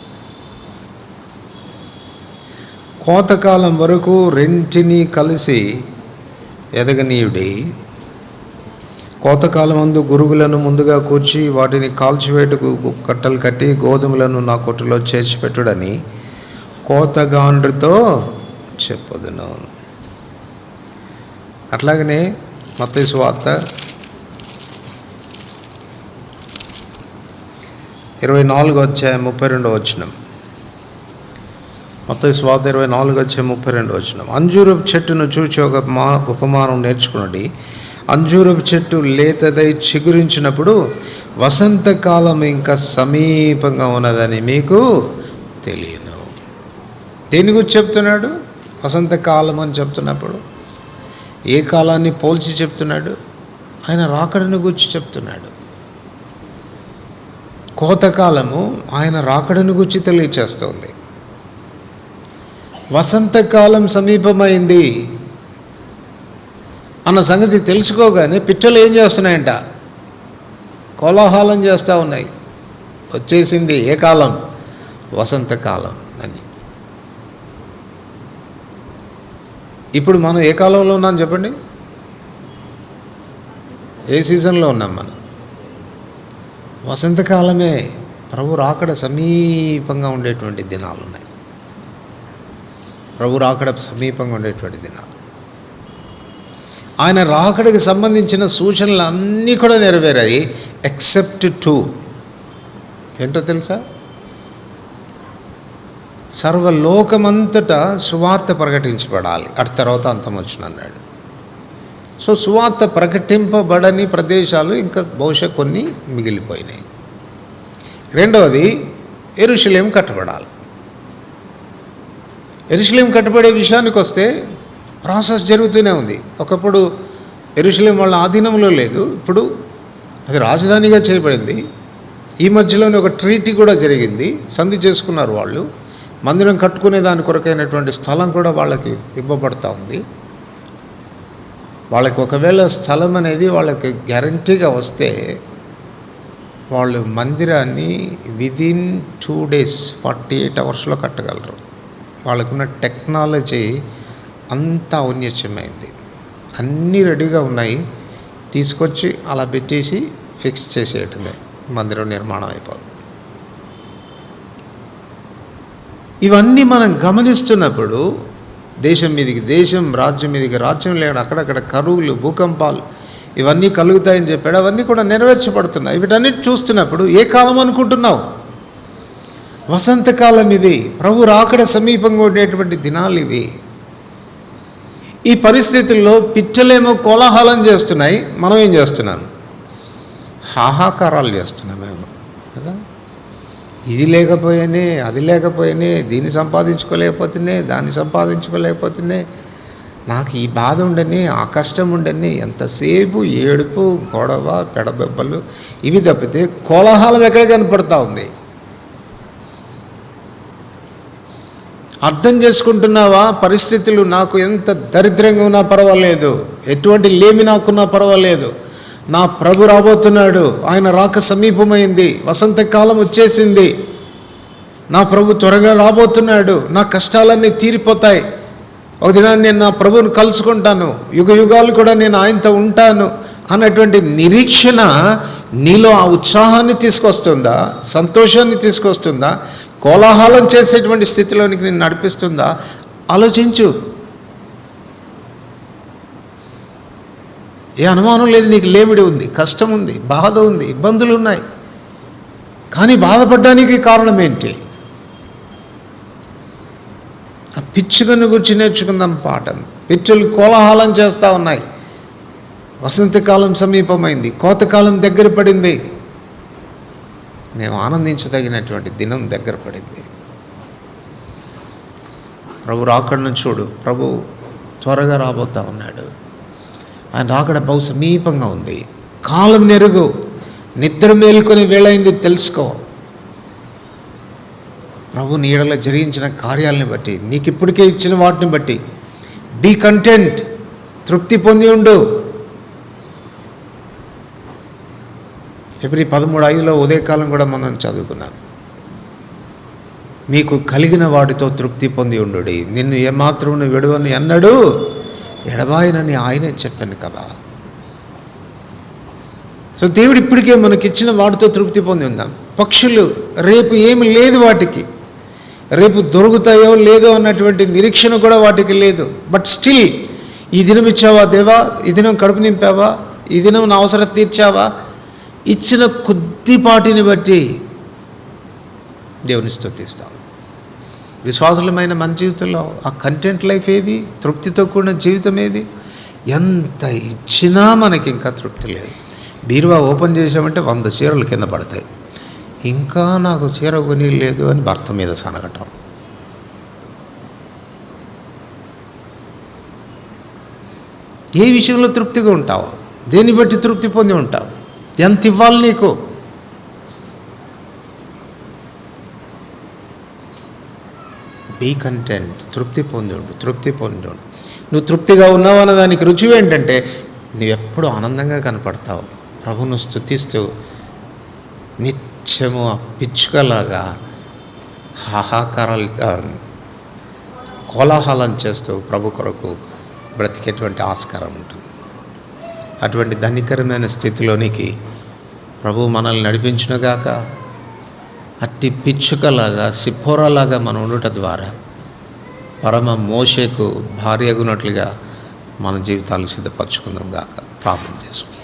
కోతకాలం వరకు రెంటిని కలిసి ఎదగనీయుడి. కోతకాలమందు గురుగులను ముందుగా కూర్చి వాటిని కాల్చివేటుకు కట్టలు కట్టి గోధుమలను నా కొట్టులో చేర్చిపెట్టుడని కోతగాండ్రితో చెప్పదును. అట్లాగనే మత్తయి సువార్త 24వ అధ్యాయం 32వ వచనం. మత్తయి సువార్త 24వ అధ్యాయం 32వ వచనం. అంజూరపు చెట్టును చూచి ఒక ఉపమానం నేర్చుకున్నది. అంజూరపు చెట్టు లేతదై చిగురించినప్పుడు వసంతకాలం ఇంకా సమీపంగా ఉన్నదని మీకు తెలియను. దేని గురించి చెప్తున్నాడు? వసంతకాలం అని చెప్తున్నప్పుడు ఏ కాలాన్ని పోల్చి చెప్తున్నాడు? ఆయన రాకడను గురించి చెప్తున్నాడు. కోతకాలము ఆయన రాకడను గురించి తెలియచేస్తుంది. వసంతకాలం సమీపమైంది అన్న సంగతి తెలుసుకోగానే పిట్టలు ఏం చేస్తున్నాయంట? కోలాహలం చేస్తూ ఉన్నాయి. వచ్చేసింది ఏ కాలం? వసంతకాలం అని. ఇప్పుడు మనం ఏ కాలంలో ఉన్నాం చెప్పండి? ఏ సీజన్లో ఉన్నాం మనం? వసంతకాలమే. ప్రభు రాకడ సమీపంగా ఉండేటువంటి దినాలు ఉన్నాయి. ప్రభు రాకడ సమీపంగా ఉండేటువంటి దినాలు. ఆయన రాకడకి సంబంధించిన సూచనలు అన్నీ కూడా నెరవేరాయి ఎక్సెప్ట్ 2. ఏంటో తెలుసా? సర్వలోకమంతటా సువార్త ప్రకటించబడాలి, అటు తర్వాత అంతం వచ్చును అన్నాడు. సో సువార్త ప్రకటింపబడని ప్రదేశాలు ఇంకా బహుశా కొన్ని మిగిలిపోయినాయి. రెండవది, యెరూషలేం కట్టబడాలి. యెరూషలేం కట్టబడే విషయానికి వస్తే ప్రాసెస్ జరుగుతూనే ఉంది. ఒకప్పుడు యెరూషలేం వాళ్ళ ఆధీనంలో లేదు, ఇప్పుడు అది రాజధానిగా చేయబడింది. ఈ మధ్యలోనే ఒక ట్రీటీ కూడా జరిగింది, సంధి చేసుకున్నారు వాళ్ళు. మందిరం కట్టుకునే దాని కొరకైనటువంటి స్థలం కూడా వాళ్ళకి ఇవ్వబడతా ఉంది. వాళ్ళకి ఒకవేళ స్థలం అనేది వాళ్ళకి గ్యారంటీగా వస్తే వాళ్ళు మందిరాన్ని విదిన్ 2 days 48 hours కట్టగలరు. వాళ్ళకున్న టెక్నాలజీ అంత ఔన్నత్యమైంది, అన్నీ రెడీగా ఉన్నాయి, తీసుకొచ్చి అలా పెట్టేసి ఫిక్స్ చేసేయటమే, మందిరం నిర్మాణం అయిపోతుంది. ఇవన్నీ మనం గమనిస్తున్నప్పుడు దేశం మీదికి దేశం, రాజ్యం మీదికి రాజ్యం లేడు, అక్కడక్కడ కరువులు, భూకంపాలు ఇవన్నీ కలుగుతాయని చెప్పాడు. అవన్నీ కూడా నెరవేర్చబడుతున్నాయి. వీటన్నిటి చూస్తున్నప్పుడు ఏ కాలం అనుకుంటున్నావు? వసంతకాలం ఇది, ప్రభు రాకడ సమీపంగా ఉండేటువంటి దినాలు ఇవి. ఈ పరిస్థితుల్లో పిట్టలేమో కోలాహలం చేస్తున్నాయి, మనం ఏం చేస్తున్నాం? హాహాకారాలు చేస్తున్నామేమో కదా. ఇది లేకపోయానే, అది లేకపోయానే, దీన్ని సంపాదించుకోలేకపోతేనే, దాన్ని సంపాదించుకోలేకపోతేనే, నాకు ఈ బాధ ఉండని, ఆ కష్టం ఉండని, ఎంతసేపు ఏడుపు, గొడవ, పెడబెబ్బలు ఇవి తప్పితే కోలాహలం ఎక్కడ కనపడతా ఉంది? అర్థం చేసుకుంటున్నావా? పరిస్థితులు నాకు ఎంత దరిద్రంగా ఉన్నా పర్వాలేదు, ఎటువంటి లేమి నాకున్నా పర్వాలేదు, నా ప్రభు రాబోతున్నాడు, ఆయన రాక సమీపమైంది, వసంతకాలం వచ్చేసింది, నా ప్రభు త్వరగా రాబోతున్నాడు, నా కష్టాలన్నీ తీరిపోతాయి, ఒక దినాన్ని నేను నా ప్రభువును కలుసుకుంటాను, యుగ యుగాలు కూడా నేను ఆయనతో ఉంటాను అన్నటువంటి నిరీక్షణ నీలో ఆ ఉత్సాహాన్ని తీసుకొస్తుందా? సంతోషాన్ని తీసుకొస్తుందా? కోలాహలం చేసేటువంటి స్థితిలోనికి నేను నడిపిస్తుందా? ఆలోచించు. ఏ అనుమానం లేదు, నీకు లేమిడి ఉంది, కష్టం ఉంది, బాధ ఉంది, ఇబ్బందులు ఉన్నాయి. కానీ బాధపడడానికి కారణం ఏంటి? ఆ పిచ్చుకను గురించి నేర్చుకుందాం పాఠం. పిచ్చులు కోలాహలం చేస్తూ ఉన్నాయి. వసంతకాలం సమీపమైంది, కోతకాలం దగ్గర పడింది, మేము ఆనందించదగినటువంటి దినం దగ్గర పడింది. ప్రభు రాకడను చూడు, ప్రభు త్వరగా రాబోతూ ఉన్నాడు, ఆయన రాకడ బహు సమీపంగా ఉంది. కాలం నెరుగు, నిద్ర మేలుకొని వేళైంది తెలుసుకో. ప్రభు నీడలో జరిగించిన కార్యాలని బట్టి, నీకు ఇప్పటికే ఇచ్చిన వాటిని బట్టి బీ కంటెంట్, తృప్తి పొంది ఉండు. Hebrews 13:5 ఉదయకాలం కూడా మనం చదువుకున్నాం. మీకు కలిగిన వాటితో తృప్తి పొంది ఉండు, నిన్ను ఏమాత్రం విడువని అన్నాడు, ఎడబాయనని ఆయనే చెప్పాను కదా. సో దేవుడు ఇప్పటికే మనకిచ్చిన వాటితో తృప్తి పొంది ఉందాం. పక్షులు రేపు ఏమి లేదు, వాటికి రేపు దొరుకుతాయో లేదో అన్నటువంటి నిరీక్షణ కూడా వాటికి లేదు. బట్ స్టిల్ ఈ దినం ఇచ్చావా దేవా, ఈ దినం కడుపు నింపావా, ఈ దినం నా అవసరం తీర్చావా, ఇచ్చిన కొద్దిపాటిని బట్టి దేవుని స్తుతిస్తాం. విశ్వాసులమైన మన జీవితంలో ఆ కంటెంట్ లైఫ్ ఏది? తృప్తితో కూడిన జీవితం ఏది? ఎంత ఇచ్చినా మనకి ఇంకా తృప్తి లేదు. బీరువా ఓపెన్ చేసామంటే 100 చీరలు కింద పడతాయి, ఇంకా నాకు చీర కొని లేదు అని భర్త మీద సనగటం. ఏ విషయంలో తృప్తిగా ఉంటావు? దేన్ని బట్టి తృప్తి పొంది ఉంటావు? ఎంత ఇవ్వాలి నీకు? బీ కంటెంట్, తృప్తి పొంది ఉండు, తృప్తి పొంది ఉండు. నువ్వు తృప్తిగా ఉన్నావు అన్న దానికి రుజువు ఏంటంటే నువ్వెప్పుడు ఆనందంగా కనపడతావు, ప్రభువును స్తుతిస్తూ నిత్యము ఆ పిచ్చుకలాగా హాహాకారాలు కోలాహలం చేస్తూ ప్రభు కొరకు బ్రతికేటువంటి ఆస్కారం ఉంటుంది. అటువంటి ధనికరమైన స్థితిలోనికి ప్రభు మనల్ని నడిపించునుగాక. అట్టి పిచ్చుకలాగా, సిప్పోరాలాగా మనం ఉండట ద్వారా పరమ మోషేకు భార్యగునట్లుగా మన జీవితాలు సిద్ధపరచుకుందాం గాక. ప్రార్థన చేసుకుందాం.